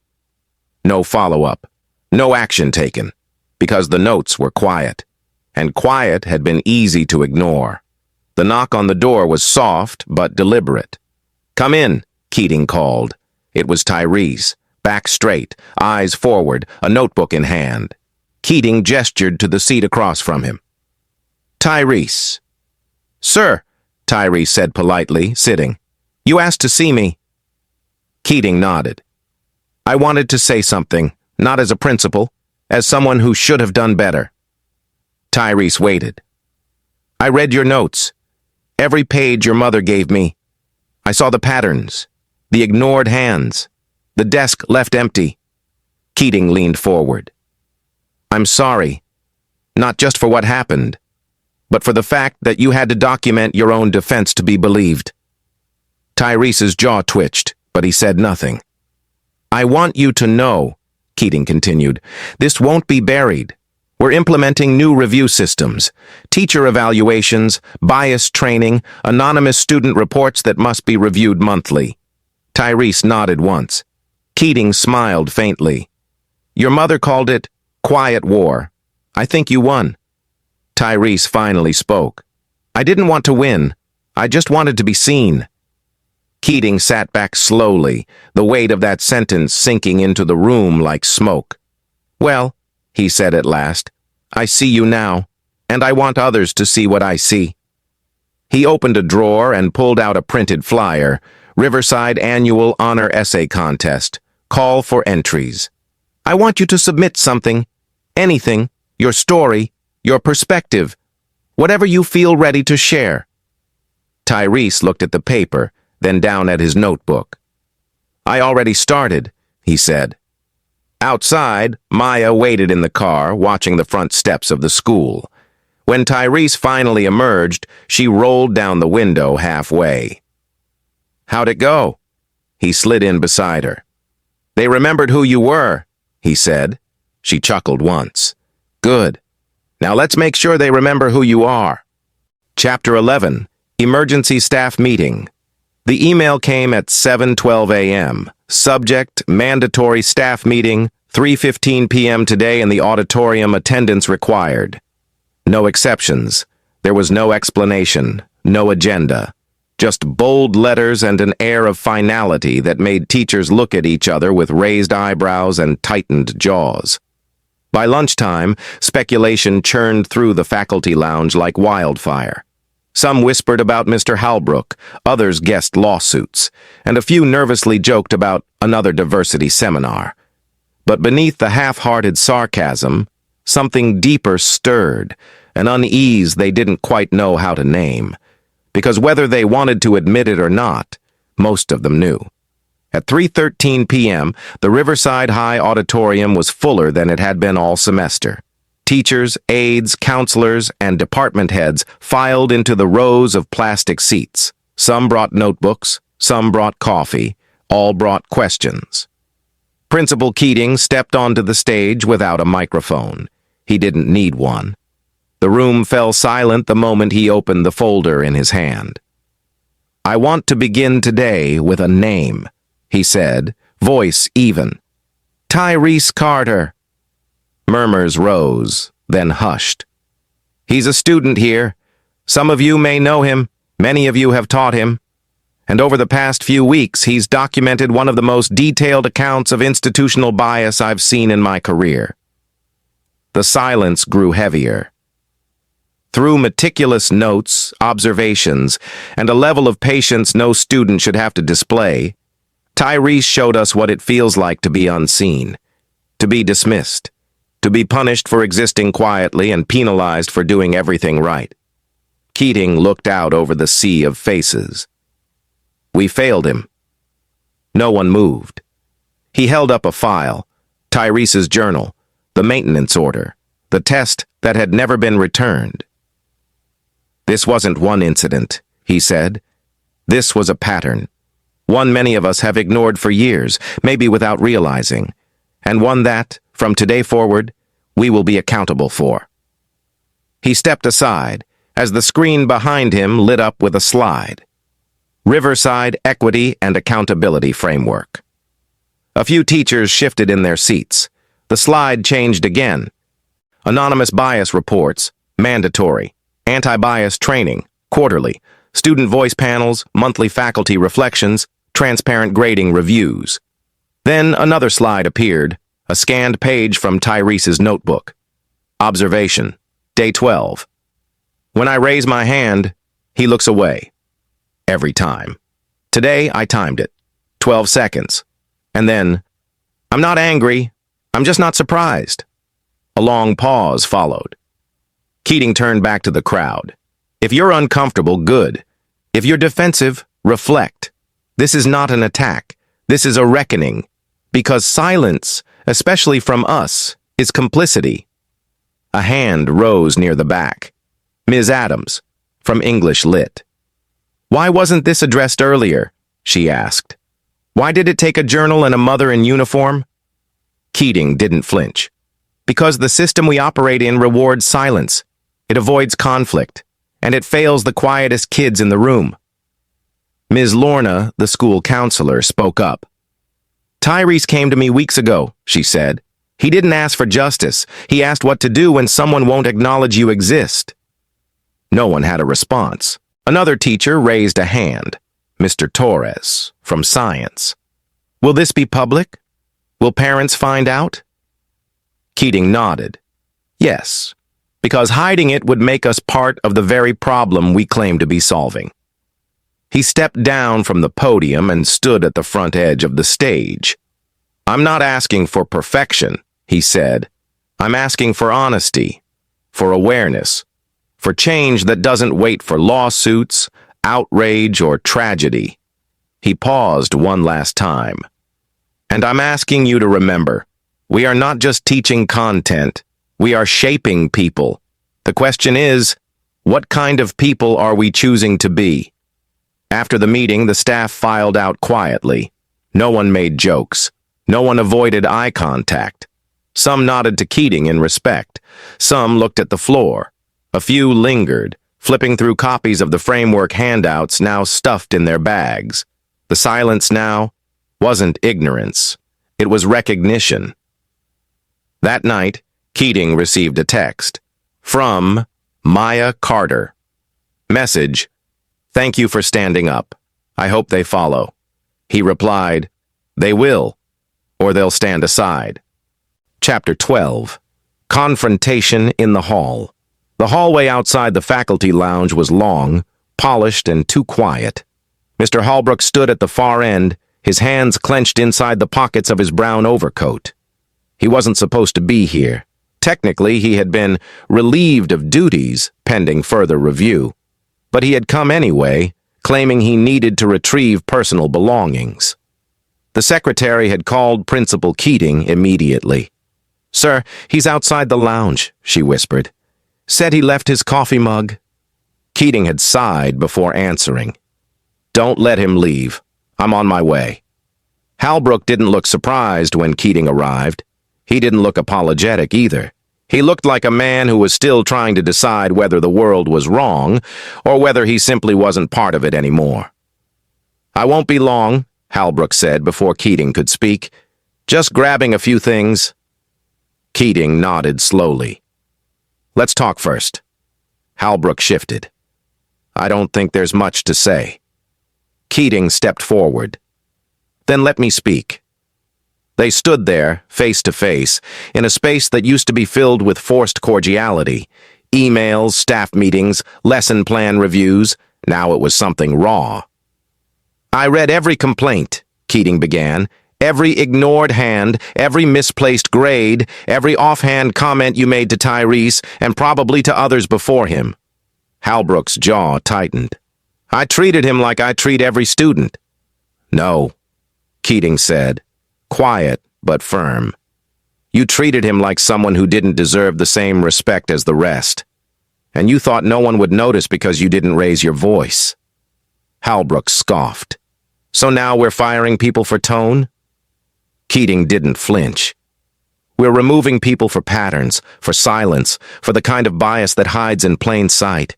No follow-up. No action taken. Because the notes were quiet. And quiet had been easy to ignore. The knock on the door was soft but deliberate. Come in, Keating called. It was Tyrese. Back straight, eyes forward, a notebook in hand. Keating gestured to the seat across from him. Tyrese. Sir, Tyrese said politely, sitting. You asked to see me. Keating nodded. I wanted to say something, not as a principal, as someone who should have done better. Tyrese waited. I read your notes. Every page your mother gave me. I saw the patterns, the ignored hands. The desk left empty. Keating leaned forward. I'm sorry, not just for what happened, but for the fact that you had to document your own defense to be believed. Tyrese's jaw twitched, but he said nothing. I want you to know, Keating continued, this won't be buried. We're implementing new review systems, teacher evaluations, bias training, anonymous student reports that must be reviewed monthly. Tyrese nodded once. Keating smiled faintly. Your mother called it quiet war. I think you won. Tyrese finally spoke. I didn't want to win. I just wanted to be seen. Keating sat back slowly, the weight of that sentence sinking into the room like smoke. Well, he said at last, I see you now, and I want others to see what I see. He opened a drawer and pulled out a printed flyer, Riverside Annual Honor Essay Contest. Call for entries. I want you to submit something, anything, your story, your perspective, whatever you feel ready to share. Tyrese looked at the paper, then down at his notebook. I already started, he said. Outside, Maya waited in the car, watching the front steps of the school. When Tyrese finally emerged, she rolled down the window halfway. How'd it go? He slid in beside her. They remembered who you were, he said. She chuckled once. Good. Now let's make sure they remember who you are. Chapter 11, Emergency Staff Meeting. The email came at 7:12 a.m. Subject, mandatory staff meeting, 3:15 p.m. today in the auditorium, attendance required. No exceptions. There was no explanation, no agenda. Just bold letters and an air of finality that made teachers look at each other with raised eyebrows and tightened jaws. By lunchtime, speculation churned through the faculty lounge like wildfire. Some whispered about Mr. Halbrook, others guessed lawsuits, and a few nervously joked about another diversity seminar. But beneath the half-hearted sarcasm, something deeper stirred, an unease they didn't quite know how to name. Because whether they wanted to admit it or not, most of them knew. At 3:13 p.m., the Riverside High Auditorium was fuller than it had been all semester. Teachers, aides, counselors, and department heads filed into the rows of plastic seats. Some brought notebooks, some brought coffee, all brought questions. Principal Keating stepped onto the stage without a microphone. He didn't need one. The room fell silent the moment he opened the folder in his hand. "I want to begin today with a name," he said, voice even. "Tyrese Carter." Murmurs rose, then hushed. "He's a student here. Some of you may know him. Many of you have taught him. And over the past few weeks, he's documented one of the most detailed accounts of institutional bias I've seen in my career." The silence grew heavier. Through meticulous notes, observations, and a level of patience no student should have to display, Tyrese showed us what it feels like to be unseen, to be dismissed, to be punished for existing quietly and penalized for doing everything right. Keating looked out over the sea of faces. We failed him. No one moved. He held up a file, Tyrese's journal, the maintenance order, the test that had never been returned. "This wasn't one incident," he said. "This was a pattern. One many of us have ignored for years, maybe without realizing, and one that, from today forward, we will be accountable for." He stepped aside as the screen behind him lit up with a slide. Riverside Equity and Accountability Framework. A few teachers shifted in their seats. The slide changed again. Anonymous bias reports, mandatory. Anti-bias training, quarterly. Student voice panels, monthly faculty reflections, transparent grading reviews. Then another slide appeared, a scanned page from Tyrese's notebook. Observation, day 12. When I raise my hand, he looks away. Every time. Today, I timed it. 12 seconds. And then, "I'm not angry. I'm just not surprised." A long pause followed. Keating turned back to the crowd. "If you're uncomfortable, good. If you're defensive, reflect. This is not an attack. This is a reckoning. Because silence, especially from us, is complicity." A hand rose near the back. Ms. Adams, from English Lit. "Why wasn't this addressed earlier?" she asked. "Why did it take a journal and a mother in uniform?" Keating didn't flinch. "Because the system we operate in rewards silence. It avoids conflict, and it fails the quietest kids in the room." Ms. Lorna, the school counselor, spoke up. "Tyrese came to me weeks ago," she said. "He didn't ask for justice. He asked what to do when someone won't acknowledge you exist." No one had a response. Another teacher raised a hand. Mr. Torres, from Science. "Will this be public? Will parents find out?" Keating nodded. "Yes, because hiding it would make us part of the very problem we claim to be solving." He stepped down from the podium and stood at the front edge of the stage. "I'm not asking for perfection," he said. "I'm asking for honesty, for awareness, for change that doesn't wait for lawsuits, outrage, or tragedy." He paused one last time. "And I'm asking you to remember, we are not just teaching content, we are shaping people. The question is, what kind of people are we choosing to be?" After the meeting, the staff filed out quietly. No one made jokes. No one avoided eye contact. Some nodded to Keating in respect. Some looked at the floor. A few lingered, flipping through copies of the framework handouts now stuffed in their bags. The silence now wasn't ignorance. It was recognition. That night, Keating received a text. From Maya Carter. Message, "Thank you for standing up. I hope they follow." He replied, "They will, or they'll stand aside." Chapter 12. Confrontation in the Hall. The hallway outside the faculty lounge was long, polished, and too quiet. Mr. Holbrook stood at the far end, his hands clenched inside the pockets of his brown overcoat. He wasn't supposed to be here. Technically, he had been relieved of duties pending further review. But he had come anyway, claiming he needed to retrieve personal belongings. The secretary had called Principal Keating immediately. "Sir, he's outside the lounge," she whispered. "Said he left his coffee mug." Keating had sighed before answering. "Don't let him leave. I'm on my way." Halbrook didn't look surprised when Keating arrived. He didn't look apologetic either. He looked like a man who was still trying to decide whether the world was wrong or whether he simply wasn't part of it anymore. "I won't be long," Halbrook said before Keating could speak. "Just grabbing a few things." Keating nodded slowly. "Let's talk first." Halbrook shifted. "I don't think there's much to say." Keating stepped forward. "Then let me speak." They stood there, face to face, in a space that used to be filled with forced cordiality. Emails, staff meetings, lesson plan reviews. Now it was something raw. "I read every complaint," Keating began. "Every ignored hand, every misplaced grade, every offhand comment you made to Tyrese, and probably to others before him." Halbrook's jaw tightened. "I treated him like I treat every student." "No," Keating said, quiet but firm. "You treated him like someone who didn't deserve the same respect as the rest. And you thought no one would notice because you didn't raise your voice." Halbrook scoffed. "So now we're firing people for tone?" Keating didn't flinch. "We're removing people for patterns, for silence, for the kind of bias that hides in plain sight."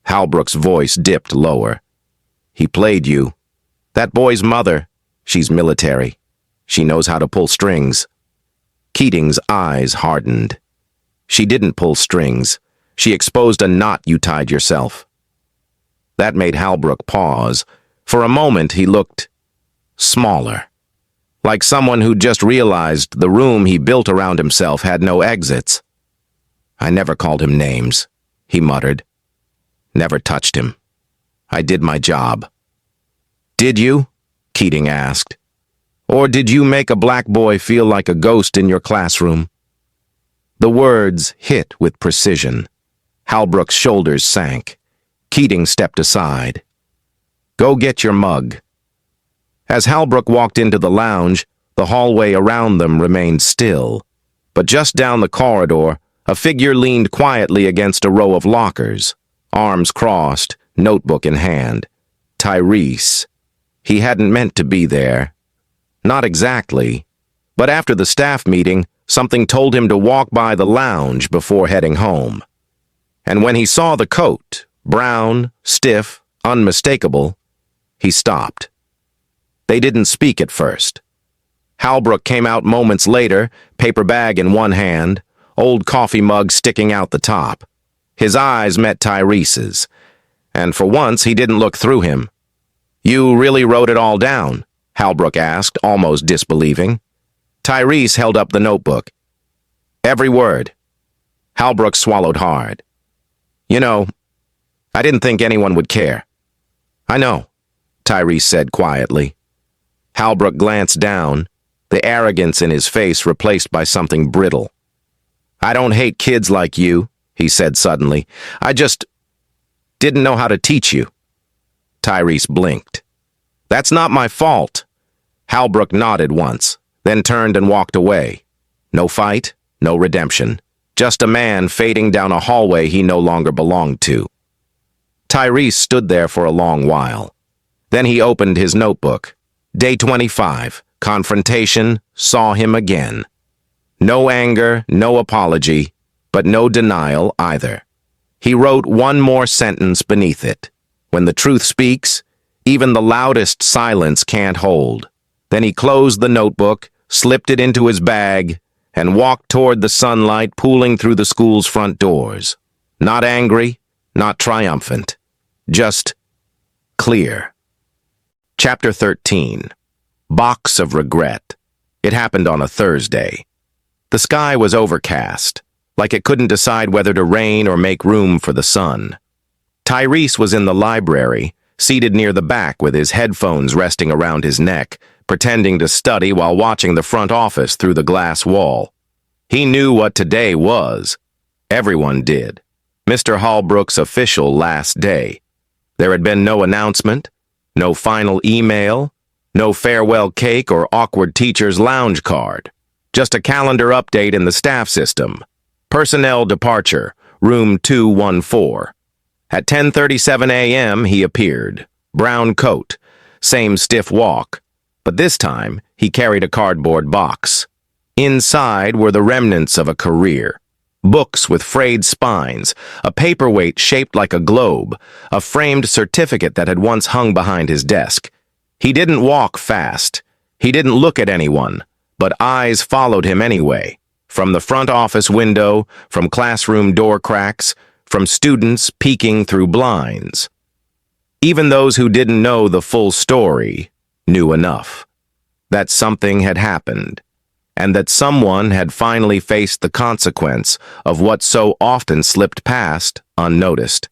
Halbrook's voice dipped lower. "He played you. That boy's mother, she's military. She knows how to pull strings." Keating's eyes hardened. "She didn't pull strings. She exposed a knot you tied yourself." That made Halbrook pause. For a moment he looked smaller. Like someone who just realized the room he built around himself had no exits. "I never called him names," he muttered. "Never touched him. I did my job." "Did you?" Keating asked. "Or did you make a black boy feel like a ghost in your classroom?" The words hit with precision. Halbrook's shoulders sank. Keating stepped aside. "Go get your mug." As Halbrook walked into the lounge, the hallway around them remained still. But just down the corridor, a figure leaned quietly against a row of lockers, arms crossed, notebook in hand. Tyrese. He hadn't meant to be there. Not exactly. But after the staff meeting, something told him to walk by the lounge before heading home. And when he saw the coat, brown, stiff, unmistakable, he stopped. They didn't speak at first. Halbrook came out moments later, paper bag in one hand, old coffee mug sticking out the top. His eyes met Tyrese's, and for once he didn't look through him. "You really wrote it all down?" Halbrook asked, almost disbelieving. Tyrese held up the notebook. "Every word." Halbrook swallowed hard. "You know, I didn't think anyone would care." "I know," Tyrese said quietly. Halbrook glanced down, the arrogance in his face replaced by something brittle. "I don't hate kids like you," he said suddenly. "I just didn't know how to teach you." Tyrese blinked. "That's not my fault." Halbrook nodded once, then turned and walked away. No fight, no redemption. Just a man fading down a hallway he no longer belonged to. Tyrese stood there for a long while. Then he opened his notebook. Day 25, confrontation, saw him again. No anger, no apology, but no denial either. He wrote one more sentence beneath it. When the truth speaks, even the loudest silence can't hold. Then he closed the notebook, slipped it into his bag, and walked toward the sunlight pooling through the school's front doors. Not angry, not triumphant, just clear. Chapter 13. Box of Regret. It happened on a Thursday. The sky was overcast, like it couldn't decide whether to rain or make room for the sun. Tyrese was in the library, seated near the back with his headphones resting around his neck, pretending to study while watching the front office through the glass wall. He knew what today was. Everyone did. Mr. Halbrook's official last day. There had been no announcement, no final email, No farewell cake or awkward teacher's lounge card. Just a calendar update in the staff system. Personnel departure, room 214. At 10:37 a.m. he appeared. Brown coat, same stiff walk, but this time he carried a cardboard box. Inside were the remnants of a career. Books with frayed spines, a paperweight shaped like a globe, a framed certificate that had once hung behind his desk. He didn't walk fast. He didn't look at anyone, but eyes followed him anyway. From the front office window, from classroom door cracks, from students peeking through blinds. Even those who didn't know the full story knew enough. That something had happened, and that someone had finally faced the consequence of what so often slipped past unnoticed.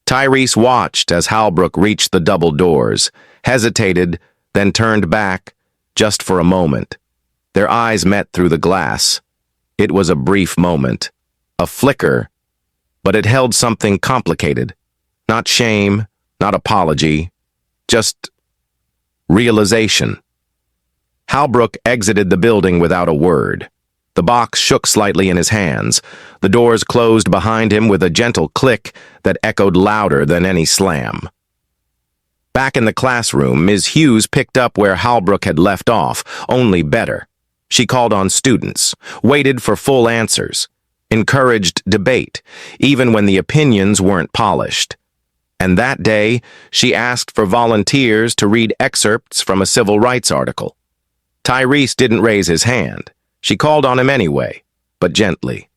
Tyrese watched as Halbrook reached the double doors, hesitated, then turned back, just for a moment. Their eyes met through the glass. It was a brief moment, a flicker, but it held something complicated. Not shame, not apology, just realization. Halbrook exited the building without a word. The box shook slightly in his hands. The doors closed behind him with a gentle click that echoed louder than any slam. Back in the classroom, Ms. Hughes picked up where Halbrook had left off, only better. She called on students, waited for full answers, encouraged debate, even when the opinions weren't polished. And that day, she asked for volunteers to read excerpts from a civil rights article. Tyrese didn't raise his hand. She called on him anyway, but gently.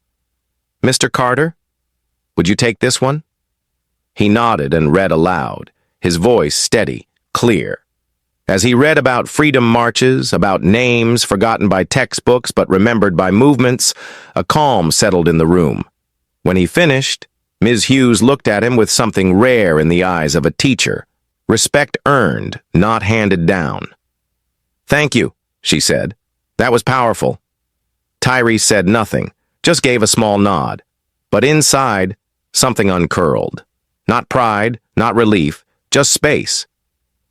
"Mr. Carter, would you take this one?" He nodded and read aloud, his voice steady, clear. As he read about freedom marches, about names forgotten by textbooks but remembered by movements, a calm settled in the room. When he finished, Ms. Hughes looked at him with something rare in the eyes of a teacher. Respect earned, not handed down. "Thank you," she said. "That was powerful." Tyrese said nothing, just gave a small nod. But inside, something uncurled. Not pride, not relief, just space.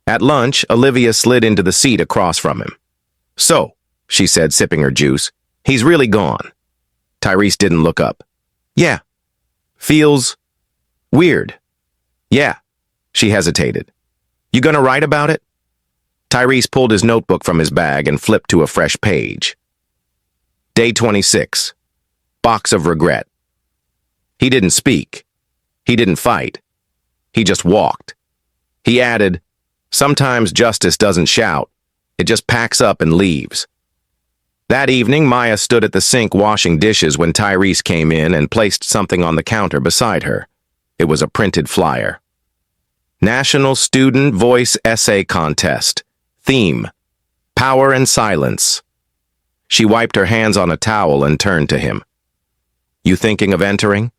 At lunch, Olivia slid into the seat across from him. "So," she said, sipping her juice, "he's really gone." Tyrese didn't look up. "Yeah." "Feels weird." "Yeah." She hesitated. "You gonna write about it?" Tyrese pulled his notebook from his bag and flipped to a fresh page. Day 26. Box of regret. He didn't speak. He didn't fight. He just walked. He added, "Sometimes justice doesn't shout. It just packs up and leaves." That evening, Maya stood at the sink washing dishes when Tyrese came in and placed something on the counter beside her. It was a printed flyer. National Student Voice Essay Contest. Theme: Power and Silence. She wiped her hands on a towel and turned to him. "You thinking of entering?"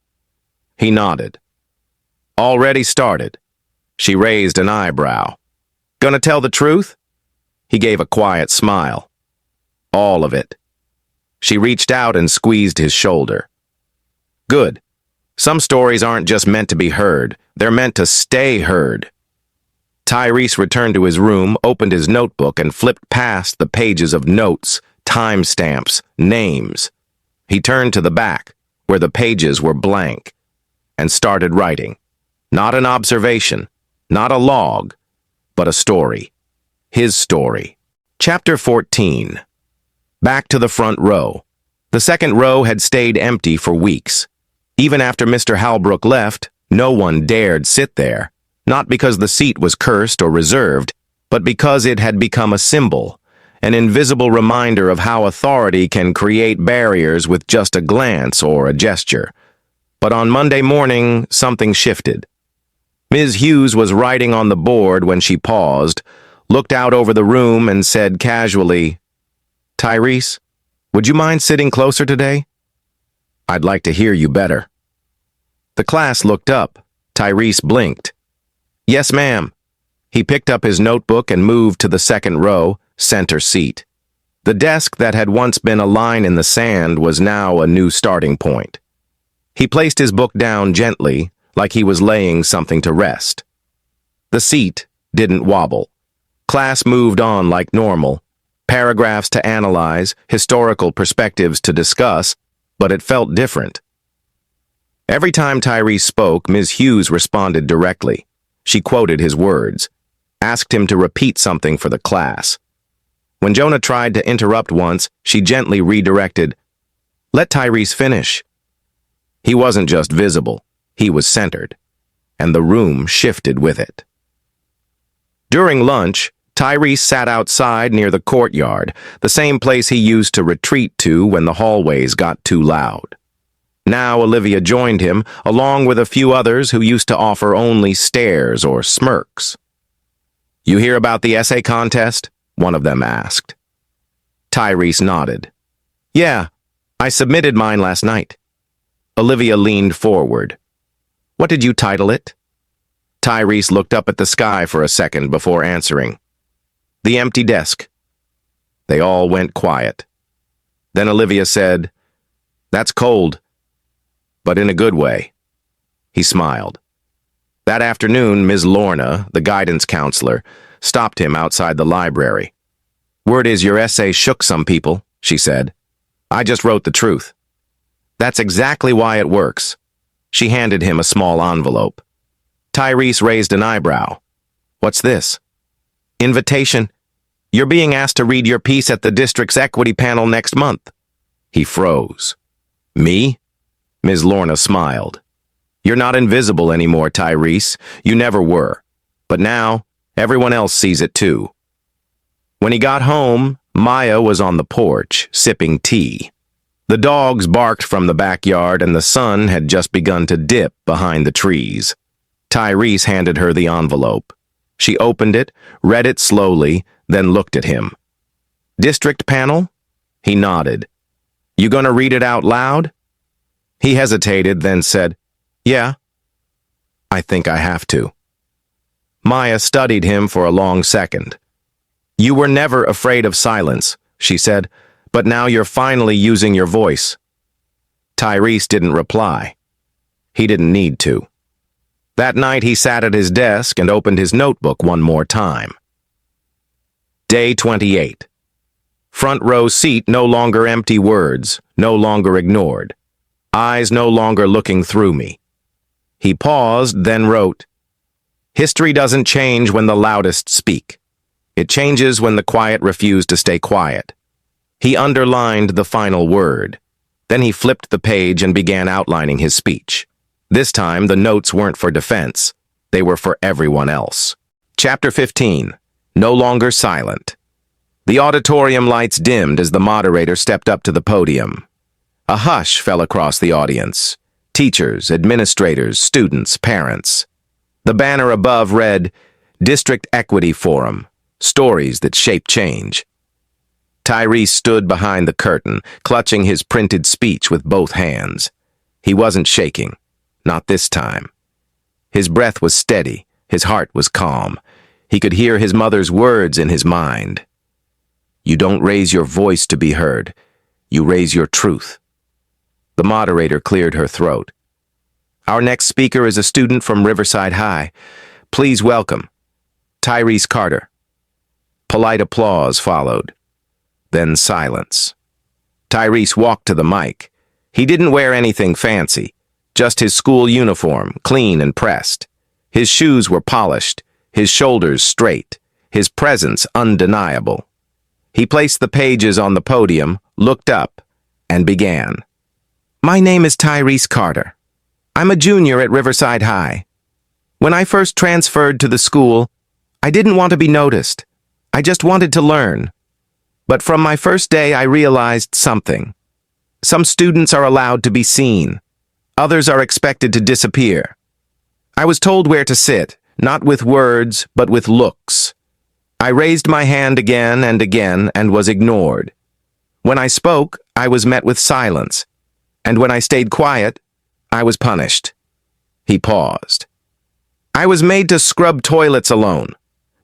He nodded. "Already started." She raised an eyebrow. "Gonna tell the truth?" He gave a quiet smile. "All of it." She reached out and squeezed his shoulder. "Good. Some stories aren't just meant to be heard. They're meant to stay heard." Tyrese returned to his room, opened his notebook, and flipped past the pages of notes, timestamps, names. He turned to the back, where the pages were blank, and started writing. Not an observation, not a log, but a story. His story. Chapter 14. Back to the front row. The second row had stayed empty for weeks. Even after Mr. Halbrook left, no one dared sit there, not because the seat was cursed or reserved, but because it had become a symbol, an invisible reminder of how authority can create barriers with just a glance or a gesture. But on Monday morning, something shifted. Ms. Hughes was writing on the board when she paused, looked out over the room and said casually, "Tyrese, would you mind sitting closer today? I'd like to hear you better." The class looked up. Tyrese blinked. "Yes, ma'am." He picked up his notebook and moved to the second row, center seat. The desk that had once been a line in the sand was now a new starting point. He placed his book down gently, like he was laying something to rest. The seat didn't wobble. Class moved on like normal. Paragraphs to analyze, historical perspectives to discuss, but it felt different. Every time Tyrese spoke, Ms. Hughes responded directly. She quoted his words, asked him to repeat something for the class. When Jonah tried to interrupt once, she gently redirected, "Let Tyrese finish." He wasn't just visible, he was centered, and the room shifted with it. During lunch, Tyrese sat outside near the courtyard, the same place he used to retreat to when the hallways got too loud. Now Olivia joined him, along with a few others who used to offer only stares or smirks. "You hear about the essay contest?" one of them asked. Tyrese nodded. "Yeah, I submitted mine last night." Olivia leaned forward. "What did you title it?" Tyrese looked up at the sky for a second before answering. "The Empty Desk." They all went quiet. Then Olivia said, "That's cold, but in a good way." He smiled. That afternoon, Ms. Lorna, the guidance counselor, stopped him outside the library. "Word is your essay shook some people," she said. "I just wrote the truth." "That's exactly why it works." She handed him a small envelope. Tyrese raised an eyebrow. "What's this?" "Invitation. You're being asked to read your piece at the district's equity panel next month." He froze. "Me?" Ms. Lorna smiled. "You're not invisible anymore, Tyrese. You never were. But now, everyone else sees it too." When he got home, Maya was on the porch, sipping tea. The dogs barked from the backyard and the sun had just begun to dip behind the trees. Tyrese handed her the envelope. She opened it, read it slowly, then looked at him. "District panel?" He nodded. "You gonna read it out loud?" He hesitated, then said, "Yeah, I think I have to." Maya studied him for a long second. "You were never afraid of silence," she said, "but now you're finally using your voice." Tyrese didn't reply. He didn't need to. That night he sat at his desk and opened his notebook one more time. Day 28. Front row seat no longer empty words, no longer ignored. Eyes no longer looking through me. He paused, then wrote, "History doesn't change when the loudest speak. It changes when the quiet refuse to stay quiet." He underlined the final word. Then he flipped the page and began outlining his speech. This time, the notes weren't for defense. They were for everyone else. Chapter 15. No longer silent. The auditorium lights dimmed as the moderator stepped up to the podium. A hush fell across the audience. Teachers, administrators, students, parents. The banner above read, "District Equity Forum, Stories that Shape Change." Tyrese stood behind the curtain, clutching his printed speech with both hands. He wasn't shaking. Not this time. His breath was steady, his heart was calm. He could hear his mother's words in his mind. "You don't raise your voice to be heard. You raise your truth." The moderator cleared her throat. "Our next speaker is a student from Riverside High. Please welcome Tyrese Carter." Polite applause followed. Then silence. Tyrese walked to the mic. He didn't wear anything fancy. Just his school uniform, clean and pressed. His shoes were polished, his shoulders straight, his presence undeniable. He placed the pages on the podium, looked up, and began. "My name is Tyrese Carter. I'm a junior at Riverside High. When I first transferred to the school, I didn't want to be noticed. I just wanted to learn. But from my first day, I realized something. Some students are allowed to be seen. Others are expected to disappear. I was told where to sit, not with words, but with looks. I raised my hand again and was ignored. When I spoke, I was met with silence. And when I stayed quiet, I was punished." He paused. "I was made to scrub toilets alone,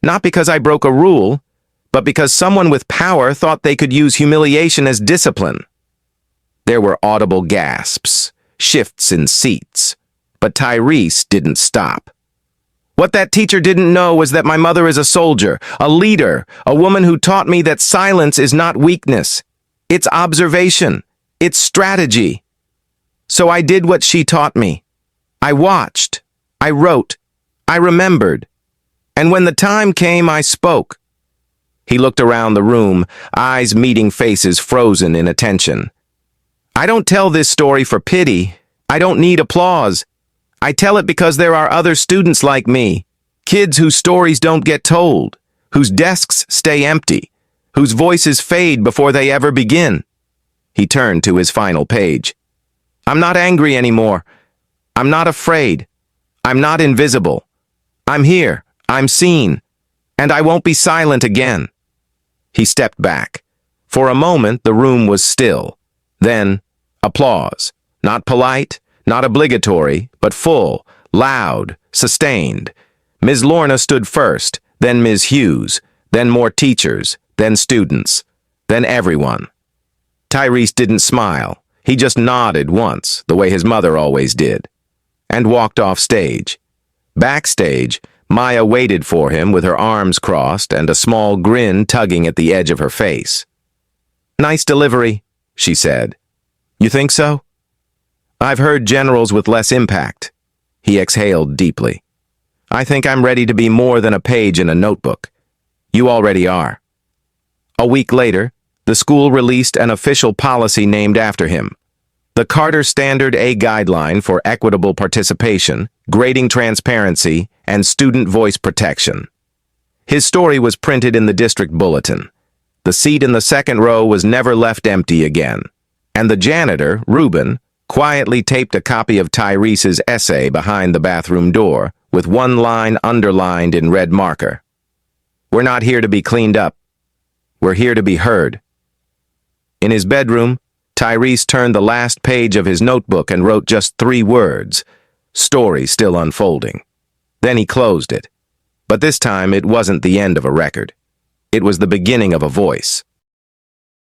not because I broke a rule, but because someone with power thought they could use humiliation as discipline." There were audible gasps, shifts in seats, but Tyrese didn't stop. What that teacher didn't know was that my mother is a soldier, a leader, a woman who taught me that silence is not weakness. It's observation. It's strategy. So I did what she taught me. I watched. I wrote. I remembered. And when the time came, I spoke. He looked around the room, eyes meeting faces frozen in attention. I don't tell this story for pity. I don't need applause. I tell it because there are other students like me, kids whose stories don't get told, whose desks stay empty, whose voices fade before they ever begin. He turned to his final page. I'm not angry anymore. I'm not afraid. I'm not invisible. I'm here. I'm seen. And I won't be silent again. He stepped back. For a moment, the room was still. Then, applause. Not polite, not obligatory, but full, loud, sustained. Ms. Lorna stood first, then Ms. Hughes, then more teachers, then students, then everyone. Tyrese didn't smile. He just nodded once, the way his mother always did, and walked off stage. Backstage, Maya waited for him with her arms crossed and a small grin tugging at the edge of her face. Nice delivery, she said. You think so? I've heard generals with less impact. He exhaled deeply. I think I'm ready to be more than a page in a notebook. You already are. A week later, the school released an official policy named after him. The Carter Standard A Guideline for Equitable Participation, Grading Transparency, and Student Voice Protection. His story was printed in the district bulletin. The seat in the second row was never left empty again, and the janitor, Reuben, quietly taped a copy of Tyrese's essay behind the bathroom door with one line underlined in red marker. We're not here to be cleaned up. We're here to be heard. In his bedroom, Tyrese turned the last page of his notebook and wrote just 3 words, story still unfolding. Then he closed it. But this time it wasn't the end of a record. It was the beginning of a voice.